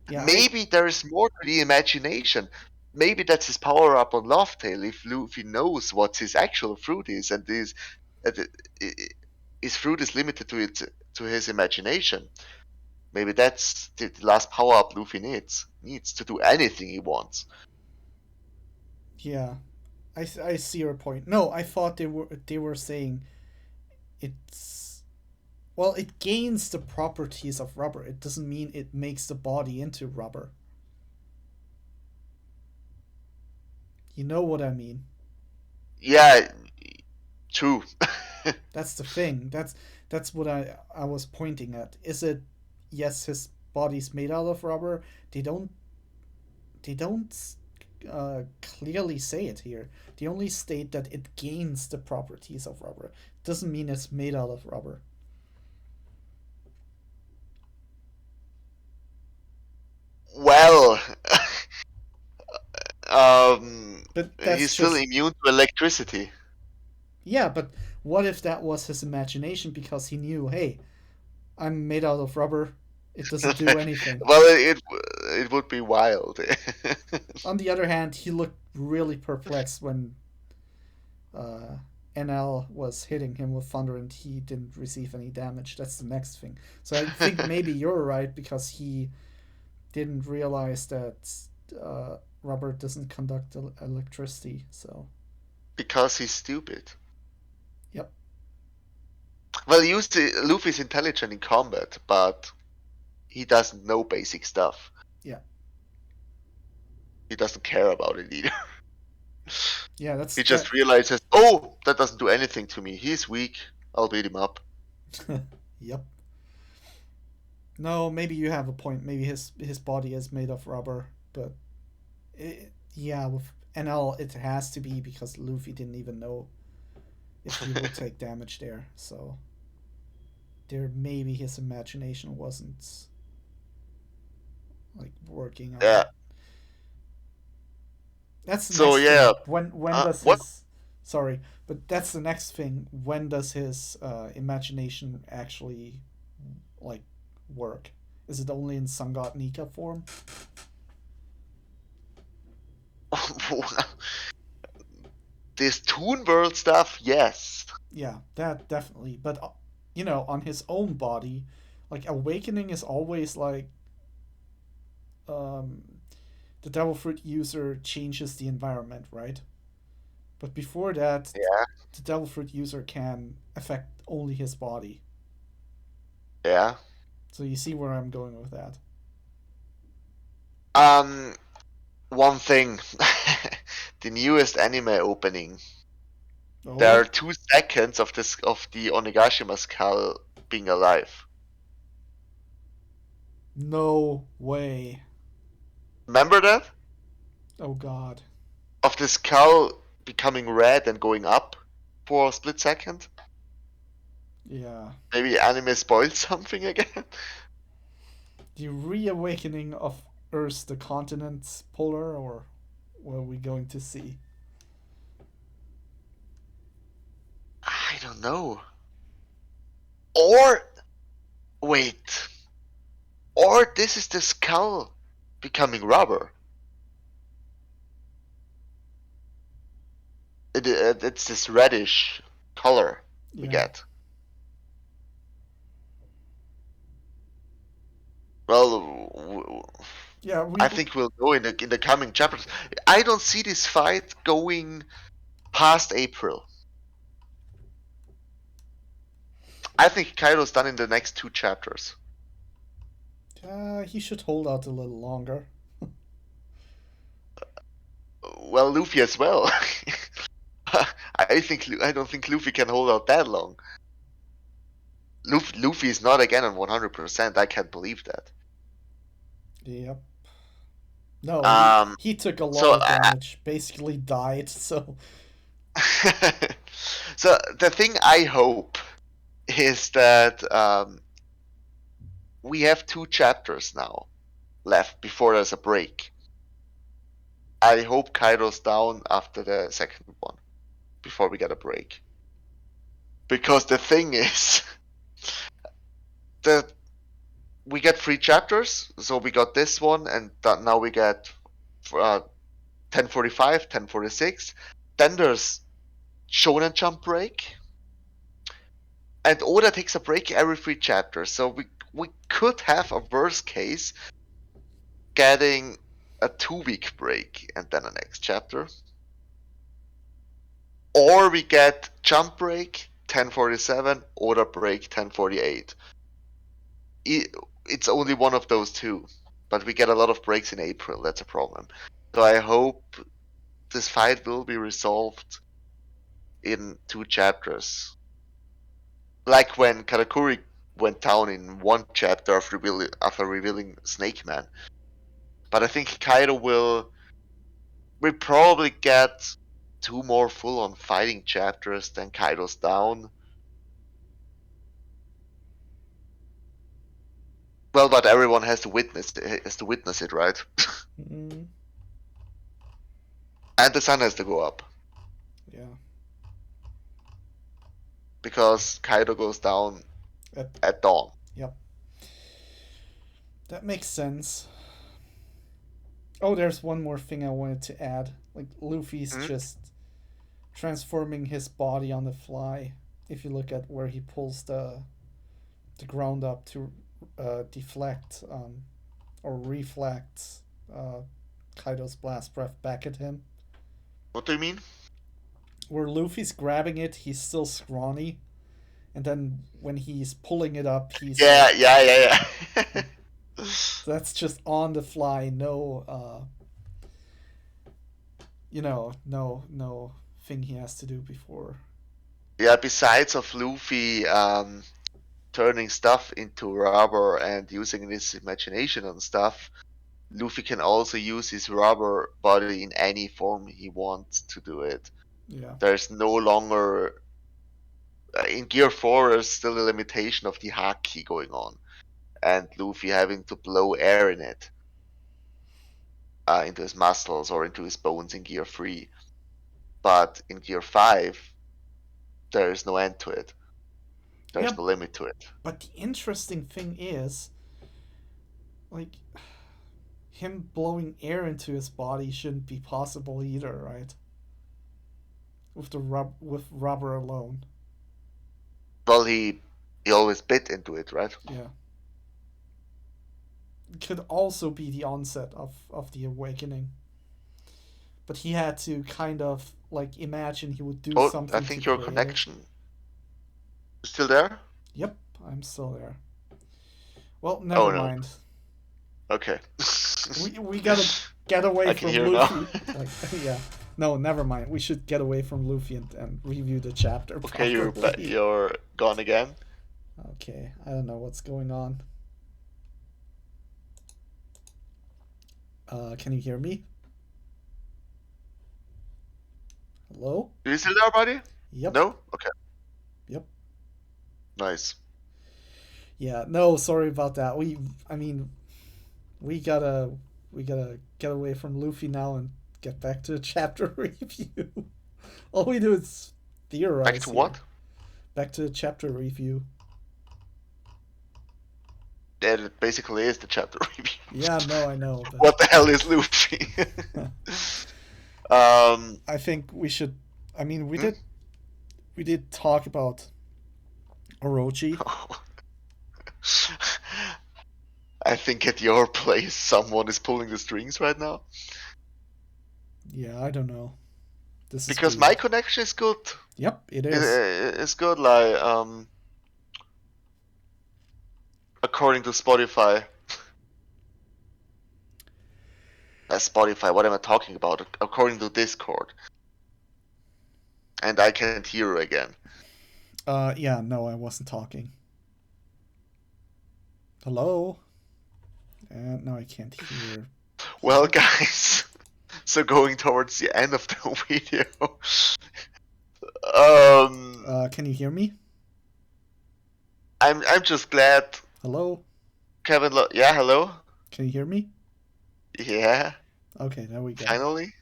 [SPEAKER 2] Yeah,
[SPEAKER 1] Maybe there's more to the imagination. Maybe that's his power up on Tail. If Luffy knows what his actual fruit is, and uh, his fruit is limited to his imagination. Maybe that's the last power up Luffy needs to do anything he wants.
[SPEAKER 2] yeah. I see your point. No, I thought they were saying it's well, it gains the properties of rubber. It doesn't mean it makes the body into rubber. You know what I mean?
[SPEAKER 1] Yeah, true.
[SPEAKER 2] That's the thing. That's what I was pointing at. Is it yes, his body's made out of rubber? They don't clearly say it here. They only state that it gains the properties of rubber. Doesn't mean it's made out of rubber.
[SPEAKER 1] Well,
[SPEAKER 2] But that's
[SPEAKER 1] he's still
[SPEAKER 2] just
[SPEAKER 1] immune to electricity.
[SPEAKER 2] yeah. But what if that was his imagination because he knew, hey, I'm made out of rubber. It doesn't do anything.
[SPEAKER 1] Well, it would be wild.
[SPEAKER 2] On the other hand, he looked really perplexed when uh, NL was hitting him with thunder and he didn't receive any damage. That's the next thing. So I think maybe you're right because he didn't realize that rubber doesn't conduct electricity. So,
[SPEAKER 1] Because he's stupid.
[SPEAKER 2] yep.
[SPEAKER 1] Well, Luffy's intelligent in combat, but he doesn't know basic stuff.
[SPEAKER 2] Yeah.
[SPEAKER 1] He doesn't care about it either.
[SPEAKER 2] Yeah, that's
[SPEAKER 1] He
[SPEAKER 2] that.
[SPEAKER 1] just realizes, oh, that doesn't do anything to me. He's weak. I'll beat him up.
[SPEAKER 2] Yep. No, maybe you have a point. Maybe his body is made of rubber, but yeah, with NL it has to be because Luffy didn't even know if he would take damage there. So there maybe his imagination wasn't like working on
[SPEAKER 1] Yeah.
[SPEAKER 2] it. That's the
[SPEAKER 1] So
[SPEAKER 2] next
[SPEAKER 1] yeah.
[SPEAKER 2] thing. When does
[SPEAKER 1] What?
[SPEAKER 2] his sorry, but that's the next thing. When does his imagination actually like work? Is it only in Sun God Nika form?
[SPEAKER 1] This Toon World stuff, yes.
[SPEAKER 2] Yeah, that definitely. But on his own body, like awakening is always like um, the Devil Fruit user changes the environment, right? But before that,
[SPEAKER 1] Yeah.
[SPEAKER 2] the Devil Fruit user can affect only his body.
[SPEAKER 1] Yeah.
[SPEAKER 2] So you see where I'm going with that.
[SPEAKER 1] Um, One thing. The newest anime opening. There are
[SPEAKER 2] Oh,
[SPEAKER 1] 2 seconds of the Onigashima skull being alive.
[SPEAKER 2] no way.
[SPEAKER 1] Remember that?
[SPEAKER 2] Oh God.
[SPEAKER 1] Of the skull becoming red and going up for a split second?
[SPEAKER 2] Yeah.
[SPEAKER 1] Maybe anime spoiled something again.
[SPEAKER 2] The reawakening of Earth, the continents polar, or what are we going to see?
[SPEAKER 1] I don't know. Or wait. Or this is the skull becoming rubber. It's this reddish color we
[SPEAKER 2] Yeah.
[SPEAKER 1] get. Well,
[SPEAKER 2] Yeah,
[SPEAKER 1] I think we'll know in the coming chapters. I don't see this fight going past April. I think Kaido's done in the next 2 chapters.
[SPEAKER 2] he should hold out a little longer.
[SPEAKER 1] Well, Luffy as well. I don't think Luffy can hold out that long. Luffy is not again on 100%. I can't believe that.
[SPEAKER 2] Yep. No,
[SPEAKER 1] Um,
[SPEAKER 2] he took a lot
[SPEAKER 1] so
[SPEAKER 2] of damage, basically died, so
[SPEAKER 1] so the thing I hope is that we have 2 chapters now left before there's a break. I hope Kaido's down after the second one before we get a break. Because the thing is that we get 3 chapters, so we got this one, and now we get 1045, 1046. Then there's Shonen Jump break, and Oda takes a break every 3 chapters. So we could have a worst case getting a 2 week break and then a next chapter, or we get Jump break 1047, Oda break 1048. It's only one of those two, but we get a lot of breaks in April. That's a problem. So I hope this fight will be resolved in 2 chapters. Like when Katakuri went down in 1 chapter after revealing Snake Man. But I think Kaido will probably get 2 more full on fighting chapters than Kaido's down. Well, but everyone has to witness it, right?
[SPEAKER 2] mm,
[SPEAKER 1] And the sun has to go up
[SPEAKER 2] yeah.
[SPEAKER 1] because Kaido goes down
[SPEAKER 2] That,
[SPEAKER 1] at dawn.
[SPEAKER 2] yep. That makes sense. Oh, there's one more thing I wanted to add. Like Luffy's
[SPEAKER 1] Hmm?
[SPEAKER 2] just transforming his body on the fly. If you look at where he pulls the ground up to deflect or reflect uh, Kaido's blast breath back at him.
[SPEAKER 1] What do you mean?
[SPEAKER 2] Where Luffy's grabbing it, he's still scrawny, and then when he's pulling it up, he's
[SPEAKER 1] Yeah,
[SPEAKER 2] like,
[SPEAKER 1] yeah.
[SPEAKER 2] that's just on the fly. No, no thing he has to do before.
[SPEAKER 1] Yeah, besides of Luffy turning stuff into rubber and using his imagination and stuff, Luffy can also use his rubber body in any form he wants to do it.
[SPEAKER 2] Yeah.
[SPEAKER 1] There's no longer in Gear 4 there's still a limitation of the haki going on and Luffy having to blow air in it into his muscles or into his bones in Gear 3. But in Gear 5 there is no end to it. There's
[SPEAKER 2] Yeah,
[SPEAKER 1] no limit to it.
[SPEAKER 2] but the interesting thing is, like, him blowing air into his body shouldn't be possible either, right? With rubber alone.
[SPEAKER 1] Well, he always bit into it, right?
[SPEAKER 2] Yeah. It could also be the onset of the awakening. But he had to kind of like imagine he would do
[SPEAKER 1] Oh, I
[SPEAKER 2] something to
[SPEAKER 1] think your
[SPEAKER 2] create it.
[SPEAKER 1] connection is still there.
[SPEAKER 2] Yep, I'm still there. Well,
[SPEAKER 1] Oh
[SPEAKER 2] never
[SPEAKER 1] no.
[SPEAKER 2] mind.
[SPEAKER 1] Okay.
[SPEAKER 2] We gotta get away
[SPEAKER 1] I can
[SPEAKER 2] from
[SPEAKER 1] hear now.
[SPEAKER 2] Luffy. Like, yeah. No, never mind. We should get away from Luffy and review the chapter
[SPEAKER 1] Okay,
[SPEAKER 2] properly.
[SPEAKER 1] you're gone again.
[SPEAKER 2] Okay, I don't know what's going on. Can you hear me? Hello?
[SPEAKER 1] Are you still there, buddy?
[SPEAKER 2] Yep.
[SPEAKER 1] No. Okay.
[SPEAKER 2] Yep.
[SPEAKER 1] Nice.
[SPEAKER 2] Yeah, no, sorry about that. I mean, we gotta, we gotta get away from Luffy now and get back to chapter review. All we do is
[SPEAKER 1] Back
[SPEAKER 2] theorize
[SPEAKER 1] to
[SPEAKER 2] here.
[SPEAKER 1] what?
[SPEAKER 2] Back to chapter review.
[SPEAKER 1] That it basically is the chapter review.
[SPEAKER 2] Yeah, no, I know, but
[SPEAKER 1] What the hell is Luffy? um,
[SPEAKER 2] I think we should. I mean,
[SPEAKER 1] hmm?
[SPEAKER 2] we did talk about Orochi.
[SPEAKER 1] I think at your place someone is pulling the strings right now.
[SPEAKER 2] Yeah, I don't know. This is
[SPEAKER 1] Because my
[SPEAKER 2] weird.
[SPEAKER 1] connection is good.
[SPEAKER 2] Yep, it is.
[SPEAKER 1] It's good, like according to Spotify. Spotify, what am I talking about? According to Discord. And I can't hear you again.
[SPEAKER 2] Yeah, no, I wasn't talking. Hello? No, I can't hear.
[SPEAKER 1] Well, guys, so going towards the end of the video.
[SPEAKER 2] Can you hear me?
[SPEAKER 1] I'm just glad
[SPEAKER 2] Hello?
[SPEAKER 1] Kevin. Yeah, hello.
[SPEAKER 2] Can you hear me?
[SPEAKER 1] Yeah,
[SPEAKER 2] Okay, there we go.
[SPEAKER 1] finally.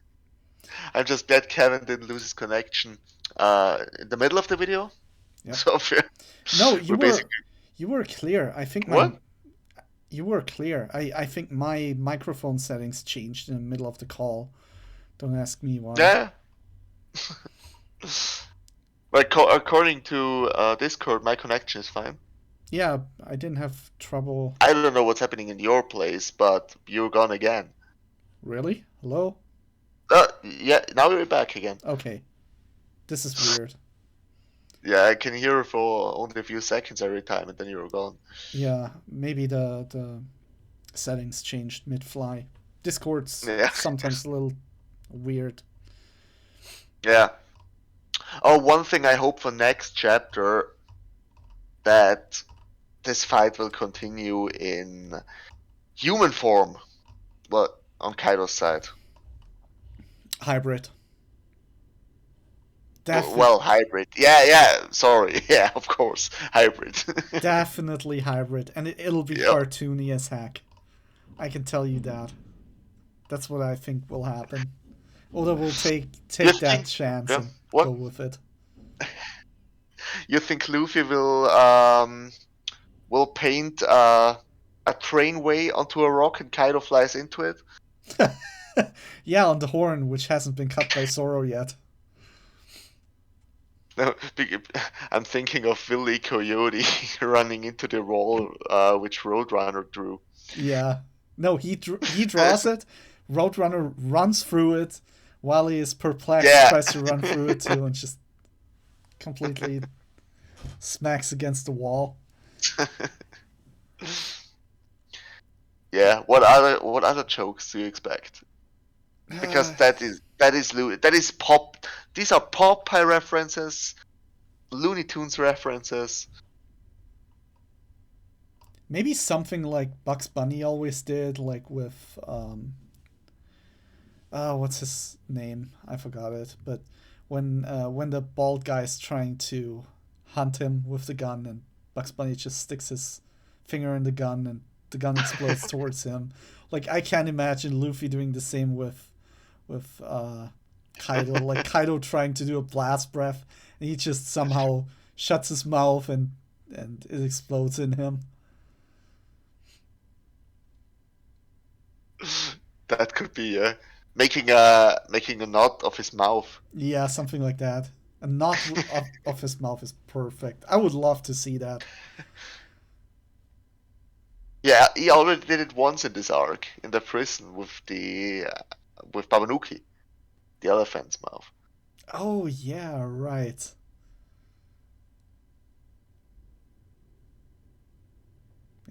[SPEAKER 1] I'm just glad Kevin didn't lose his connection in the middle of the video.
[SPEAKER 2] Yep.
[SPEAKER 1] So
[SPEAKER 2] No,
[SPEAKER 1] we're basically
[SPEAKER 2] you were clear. I think
[SPEAKER 1] what?
[SPEAKER 2] you were clear. I think my microphone settings changed in the middle of the call. Don't ask me why.
[SPEAKER 1] Yeah. But according to Discord, my connection is fine.
[SPEAKER 2] Yeah, I didn't have trouble.
[SPEAKER 1] I don't know what's happening in your place, but you're gone again.
[SPEAKER 2] Really? Hello?
[SPEAKER 1] Yeah, now you're back again.
[SPEAKER 2] Okay. This is weird.
[SPEAKER 1] Yeah, I can hear for only a few seconds every time, and then you're gone.
[SPEAKER 2] Yeah, maybe the settings changed mid-fly. Discord's
[SPEAKER 1] Yeah,
[SPEAKER 2] sometimes a little weird.
[SPEAKER 1] yeah. Oh, one thing I hope for next chapter that this fight will continue in human form. Well, on Kaido's side.
[SPEAKER 2] Hybrid.
[SPEAKER 1] Well, hybrid. Yeah. Sorry. Yeah, of course, hybrid.
[SPEAKER 2] Definitely hybrid, and it'll be
[SPEAKER 1] Yep.
[SPEAKER 2] cartoony as heck. I can tell you that. That's what I think will happen. Oda will take
[SPEAKER 1] You
[SPEAKER 2] that
[SPEAKER 1] think?
[SPEAKER 2] chance
[SPEAKER 1] Yeah.
[SPEAKER 2] and go
[SPEAKER 1] What?
[SPEAKER 2] with it.
[SPEAKER 1] You think Luffy will paint a trainway onto a rock and Kaido flies into it?
[SPEAKER 2] Yeah, on the horn, which hasn't been cut by Zoro yet.
[SPEAKER 1] No, I'm thinking of Willy Coyote running into the wall which Roadrunner drew.
[SPEAKER 2] Yeah. No, he draws it. Roadrunner runs through it. While he is perplexed,
[SPEAKER 1] Yeah.
[SPEAKER 2] tries to run through it too, and just completely smacks against the wall.
[SPEAKER 1] Yeah. What other jokes do you expect? Because that is pop. These are Popeye references, Looney Tunes references.
[SPEAKER 2] Maybe something like Bugs Bunny always did, like with what's his name? I forgot it. But when the bald guy's trying to hunt him with the gun, and Bugs Bunny just sticks his finger in the gun, and the gun explodes towards him. Like I can't imagine Luffy doing the same with Kaido. Like Kaido trying to do a blast breath, and he just somehow shuts his mouth, and it explodes in him.
[SPEAKER 1] That could be making a knot of his mouth.
[SPEAKER 2] Yeah, something like that. A knot of his mouth is perfect. I would love to see that.
[SPEAKER 1] Yeah, he already did it once in this arc in the prison with Babanuki, the elephant's mouth.
[SPEAKER 2] Oh yeah, right.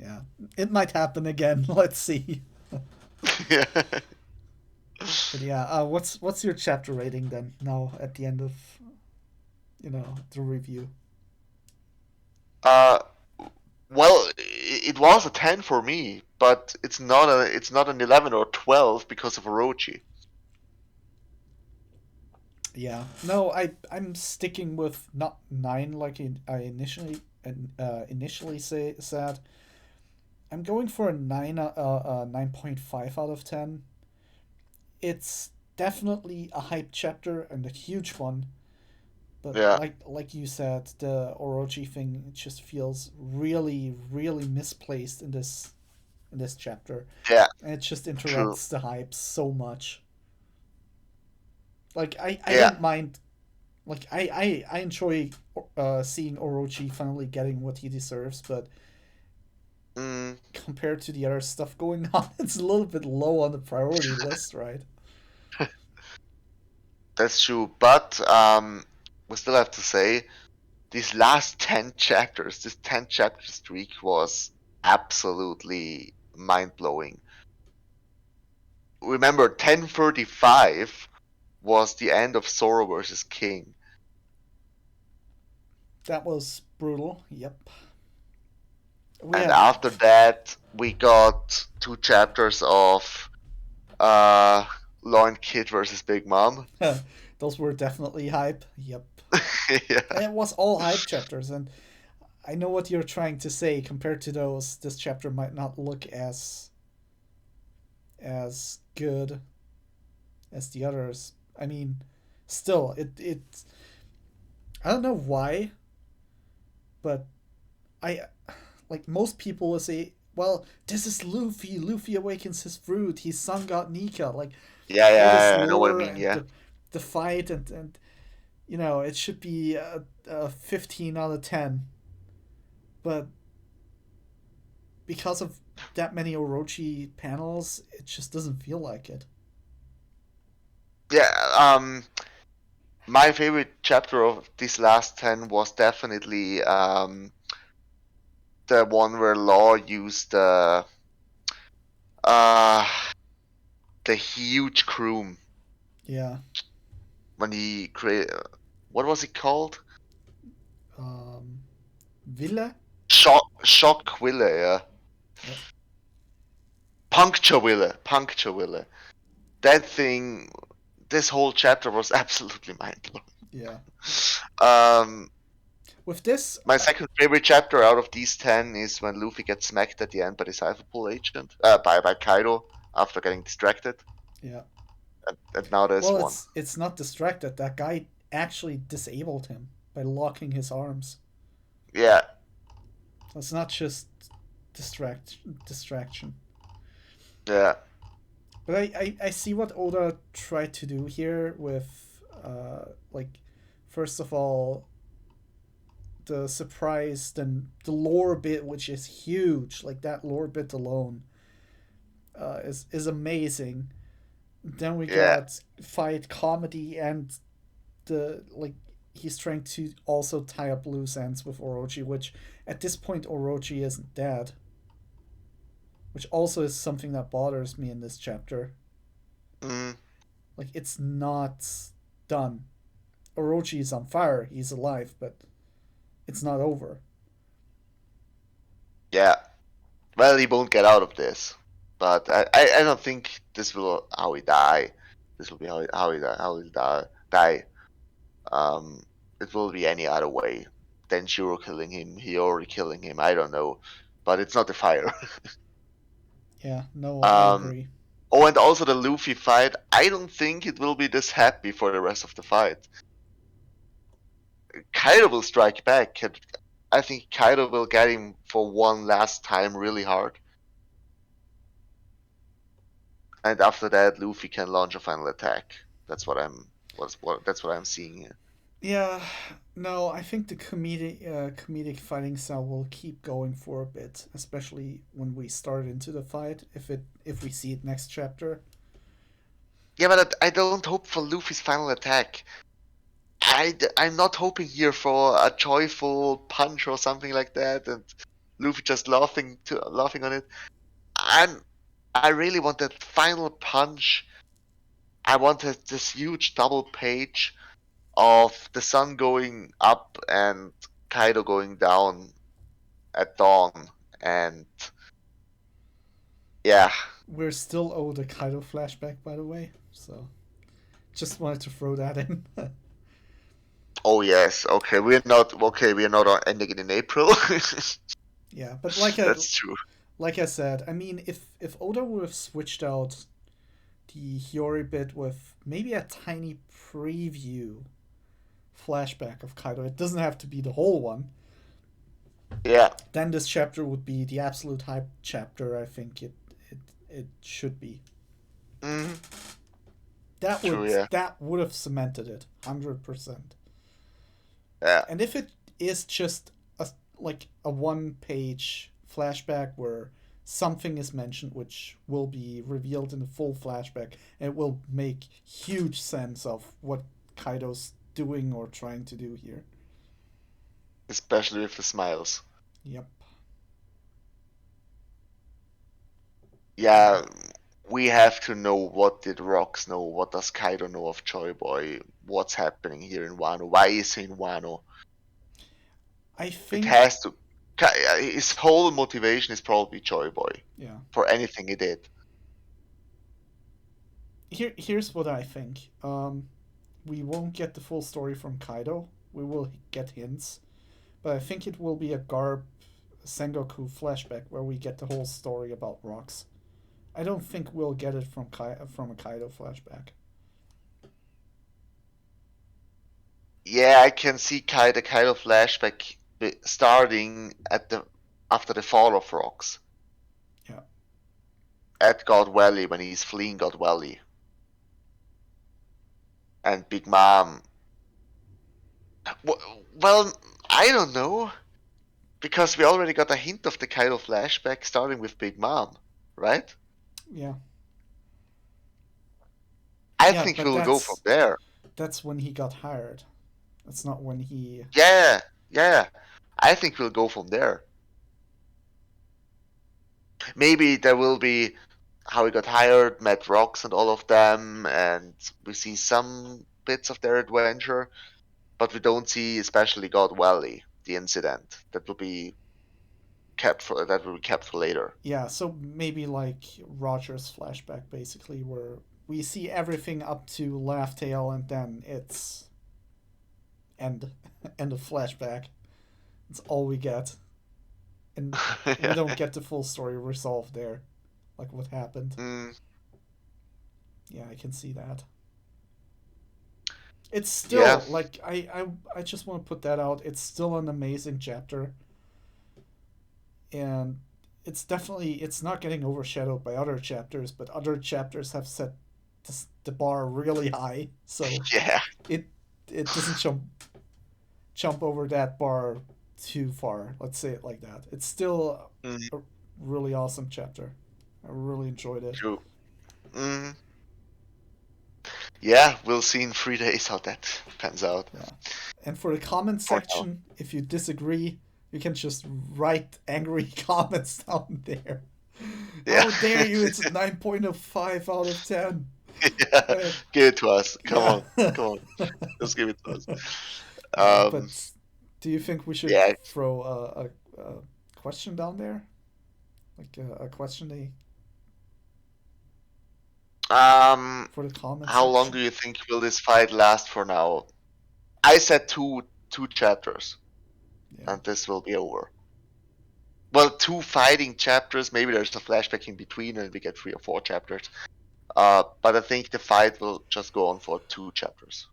[SPEAKER 2] Yeah, it might happen again. Let's see.
[SPEAKER 1] Yeah.
[SPEAKER 2] But yeah, what's your chapter rating then? Now at the end of the review.
[SPEAKER 1] Uh, well, it was a 10 for me, but it's not an 11 or 12 because of Orochi.
[SPEAKER 2] Yeah. No, I'm sticking with not 9 like I initially initially said. I'm going for a 9.5 out of 10. It's definitely a hype chapter and a huge one, but
[SPEAKER 1] Yeah,
[SPEAKER 2] like you said, the Orochi thing just feels really really misplaced in this chapter,
[SPEAKER 1] yeah,
[SPEAKER 2] and it just
[SPEAKER 1] true.
[SPEAKER 2] interrupts the hype so much. Like I
[SPEAKER 1] Yeah,
[SPEAKER 2] don't mind. Like I enjoy seeing Orochi finally getting what he deserves, but
[SPEAKER 1] mm,
[SPEAKER 2] compared to the other stuff going on, it's a little bit low on the priority list, right?
[SPEAKER 1] that's true. But we still have to say these last 10 chapters, this 10 chapter streak was absolutely mind blowing. Remember, 1035 was the end of Zoro versus King.
[SPEAKER 2] That was brutal. Yep. We
[SPEAKER 1] And
[SPEAKER 2] had
[SPEAKER 1] after that, we got 2 chapters of uh, Law Kid versus Big Mom.
[SPEAKER 2] those were definitely hype. Yep.
[SPEAKER 1] Yeah.
[SPEAKER 2] It was all hype chapters, and I know what you're trying to say. Compared to those, this chapter might not look as good as the others. I mean, still, it I don't know why, but I like most people will say, well, this is Luffy. Luffy awakens his fruit. He's Sun God Nika. Like
[SPEAKER 1] Yeah,
[SPEAKER 2] all this
[SPEAKER 1] yeah, I know what I
[SPEAKER 2] lore
[SPEAKER 1] mean.
[SPEAKER 2] and
[SPEAKER 1] Yeah.
[SPEAKER 2] the fight and you know it should be a 15 out of 10, but because of that many Orochi panels, it just doesn't feel like it.
[SPEAKER 1] Yeah, my favorite chapter of these last 10 was definitely the one where Law used uh, the huge croom
[SPEAKER 2] Yeah.
[SPEAKER 1] when he created. What was it called?
[SPEAKER 2] Um, Villa.
[SPEAKER 1] Shock Wille, yeah.
[SPEAKER 2] Yep.
[SPEAKER 1] Puncture Wille. That thing, this whole chapter was absolutely mind blowing.
[SPEAKER 2] Yeah.
[SPEAKER 1] Um,
[SPEAKER 2] With this,
[SPEAKER 1] my second favorite chapter out of these 10 is when Luffy gets smacked at the end by the Cypher Pool agent, by Kaido after getting distracted.
[SPEAKER 2] yeah.
[SPEAKER 1] And now there's
[SPEAKER 2] Well,
[SPEAKER 1] one.
[SPEAKER 2] it's not distracted. That guy actually disabled him by locking his arms.
[SPEAKER 1] Yeah.
[SPEAKER 2] It's not just distraction.
[SPEAKER 1] Yeah.
[SPEAKER 2] But I see what Oda tried to do here with like first of all the surprise, then the lore bit, which is huge. Like that lore bit alone is amazing. Then we
[SPEAKER 1] Yeah.
[SPEAKER 2] got fight comedy and the like he's trying to also tie up loose ends with Orochi, which at this point Orochi isn't dead, which also is something that bothers me in this chapter.
[SPEAKER 1] Mm,
[SPEAKER 2] Like it's not done. Orochi is on fire, he's alive, but it's not over.
[SPEAKER 1] yeah. Well, he won't get out of this. But I don't think this will how he die. This will be how he die. Um, it will be any other way. Denjiro killing him, Hiyori killing him. I don't know, but it's not the fire.
[SPEAKER 2] Yeah, no, I
[SPEAKER 1] um,
[SPEAKER 2] agree.
[SPEAKER 1] oh, and also the Luffy fight. I don't think it will be this happy for the rest of the fight. Kaido will strike back. I think Kaido will get him for one last time really hard, and after that, Luffy can launch a final attack. That's what that's what I'm seeing here.
[SPEAKER 2] Yeah, no, I think the comedic fighting style will keep going for a bit, especially when we start into the fight. If we see it next chapter,
[SPEAKER 1] Yeah, but I don't hope for Luffy's final attack. I'm not hoping here for a joyful punch or something like that, and Luffy just laughing on it. I'm I really want that final punch. I wanted this huge double page of the sun going up and Kaido going down at dawn, and yeah,
[SPEAKER 2] we're still owed a Kaido flashback, by the way. So just wanted to throw that in.
[SPEAKER 1] Oh yes, okay. We're not ending it in April.
[SPEAKER 2] Yeah, but
[SPEAKER 1] That's true.
[SPEAKER 2] like I said, I mean, if Oda would have switched out the Hiyori bit with maybe a tiny preview flashback of Kaido, it doesn't have to be the whole one.
[SPEAKER 1] Yeah.
[SPEAKER 2] Then this chapter would be the absolute hype chapter. I think it should be.
[SPEAKER 1] Hmm.
[SPEAKER 2] That
[SPEAKER 1] True.
[SPEAKER 2] would
[SPEAKER 1] Yeah.
[SPEAKER 2] that would have cemented it 100%.
[SPEAKER 1] Yeah.
[SPEAKER 2] And if it is just a like a one-page flashback where something is mentioned which will be revealed in the full flashback, and it will make huge sense of what Kaido's doing or trying to do here.
[SPEAKER 1] Especially with the smiles.
[SPEAKER 2] Yep.
[SPEAKER 1] Yeah. We have to know, what did Rocks know? What does Kaido know of Joy Boy? What's happening here in Wano? Why is he in Wano?
[SPEAKER 2] I
[SPEAKER 1] It
[SPEAKER 2] think
[SPEAKER 1] has to. His whole motivation is probably Joy Boy
[SPEAKER 2] yeah.
[SPEAKER 1] for anything he did.
[SPEAKER 2] Here's what I think. We won't get the full story from Kaido. We will get hints, but I think it will be a Garb Sengoku flashback where we get the whole story about rocks. I don't think we'll get it from a Kaido flashback.
[SPEAKER 1] Yeah, I can see the Kaido flashback starting at the after the fall of Rocks
[SPEAKER 2] Yeah.
[SPEAKER 1] at God Valley, when he's fleeing God Valley, and Big Mom. Well, I don't know, because we already got a hint of the Kaido flashback starting with Big Mom, right?
[SPEAKER 2] Yeah.
[SPEAKER 1] I
[SPEAKER 2] Yeah,
[SPEAKER 1] think
[SPEAKER 2] but
[SPEAKER 1] we'll go from there.
[SPEAKER 2] that's when he got hired. That's not when he
[SPEAKER 1] Yeah, yeah. I think we'll go from there. Maybe there will be how he got hired, met Rocks and all of them, and we see some bits of their adventure, but we don't see especially God Valley, the incident. That will be kept for later.
[SPEAKER 2] yeah, so maybe like Roger's flashback basically where we see everything up to Laugh Tale and then it's end end of flashback. It's all we get. And we
[SPEAKER 1] Yeah.
[SPEAKER 2] don't get the full story resolved there. Like what happened.
[SPEAKER 1] Mm,
[SPEAKER 2] Yeah, I can see that. It's
[SPEAKER 1] yeah.
[SPEAKER 2] still like I just want to put that out. It's still an amazing chapter, and it's not getting overshadowed by other chapters, but other chapters have set the bar really high, so
[SPEAKER 1] Yeah.
[SPEAKER 2] it it doesn't jump over that bar too far. Let's say it like that. It's still
[SPEAKER 1] Mm,
[SPEAKER 2] a really awesome chapter. I really enjoyed it.
[SPEAKER 1] true. Mm, yeah, we'll see in 3 days how that pans out.
[SPEAKER 2] Yeah. And for the comment
[SPEAKER 1] For now.
[SPEAKER 2] section, if you disagree, you can just write angry comments down there.
[SPEAKER 1] Yeah.
[SPEAKER 2] How dare you? It's a 9.05 out of 10.
[SPEAKER 1] Yeah.
[SPEAKER 2] Uh,
[SPEAKER 1] Give it to us. Come
[SPEAKER 2] yeah.
[SPEAKER 1] on. Come on. Just give it to us.
[SPEAKER 2] But do you think we should
[SPEAKER 1] Yeah.
[SPEAKER 2] throw a question down there? Like a question
[SPEAKER 1] Um,
[SPEAKER 2] for the comment
[SPEAKER 1] how long do
[SPEAKER 2] section?
[SPEAKER 1] you think will this fight last for now? I said two chapters,
[SPEAKER 2] Yeah.
[SPEAKER 1] and this will be over. Well, two fighting chapters. Maybe there's a flashback in between, and we get 3 or 4 chapters. But I think the fight will just go on for 2 chapters.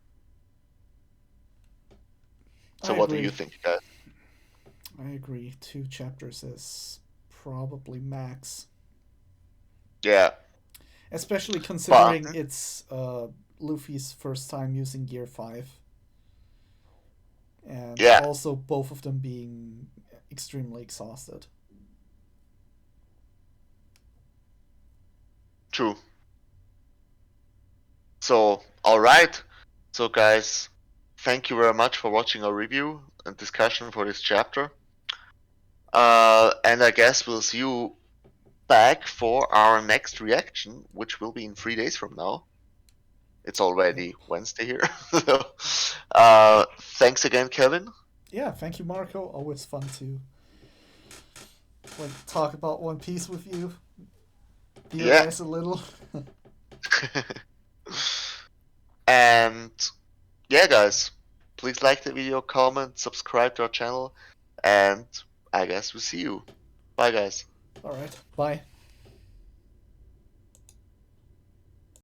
[SPEAKER 1] So
[SPEAKER 2] I
[SPEAKER 1] what do you
[SPEAKER 2] agree.
[SPEAKER 1] think, guys?
[SPEAKER 2] I agree. 2 chapters is probably max.
[SPEAKER 1] Yeah,
[SPEAKER 2] Especially
[SPEAKER 1] but
[SPEAKER 2] considering it's Luffy's first time using Gear 5. And
[SPEAKER 1] yeah,
[SPEAKER 2] also both of them being extremely exhausted.
[SPEAKER 1] true. So, all right. So, guys, thank you very much for watching our review and discussion for this chapter. And I guess we'll see you back for our next reaction, which will be in 3 days from now. It's
[SPEAKER 2] Yep.
[SPEAKER 1] already Wednesday here. So, thanks again, Kevin.
[SPEAKER 2] Yeah, thank you, Marco. Always fun to like talk about One Piece with you.
[SPEAKER 1] Yeah.
[SPEAKER 2] Theorize a little.
[SPEAKER 1] And yeah, guys, Please like the video, comment, subscribe to our channel, and I guess we'll see you. Bye, guys.
[SPEAKER 2] All right. Bye.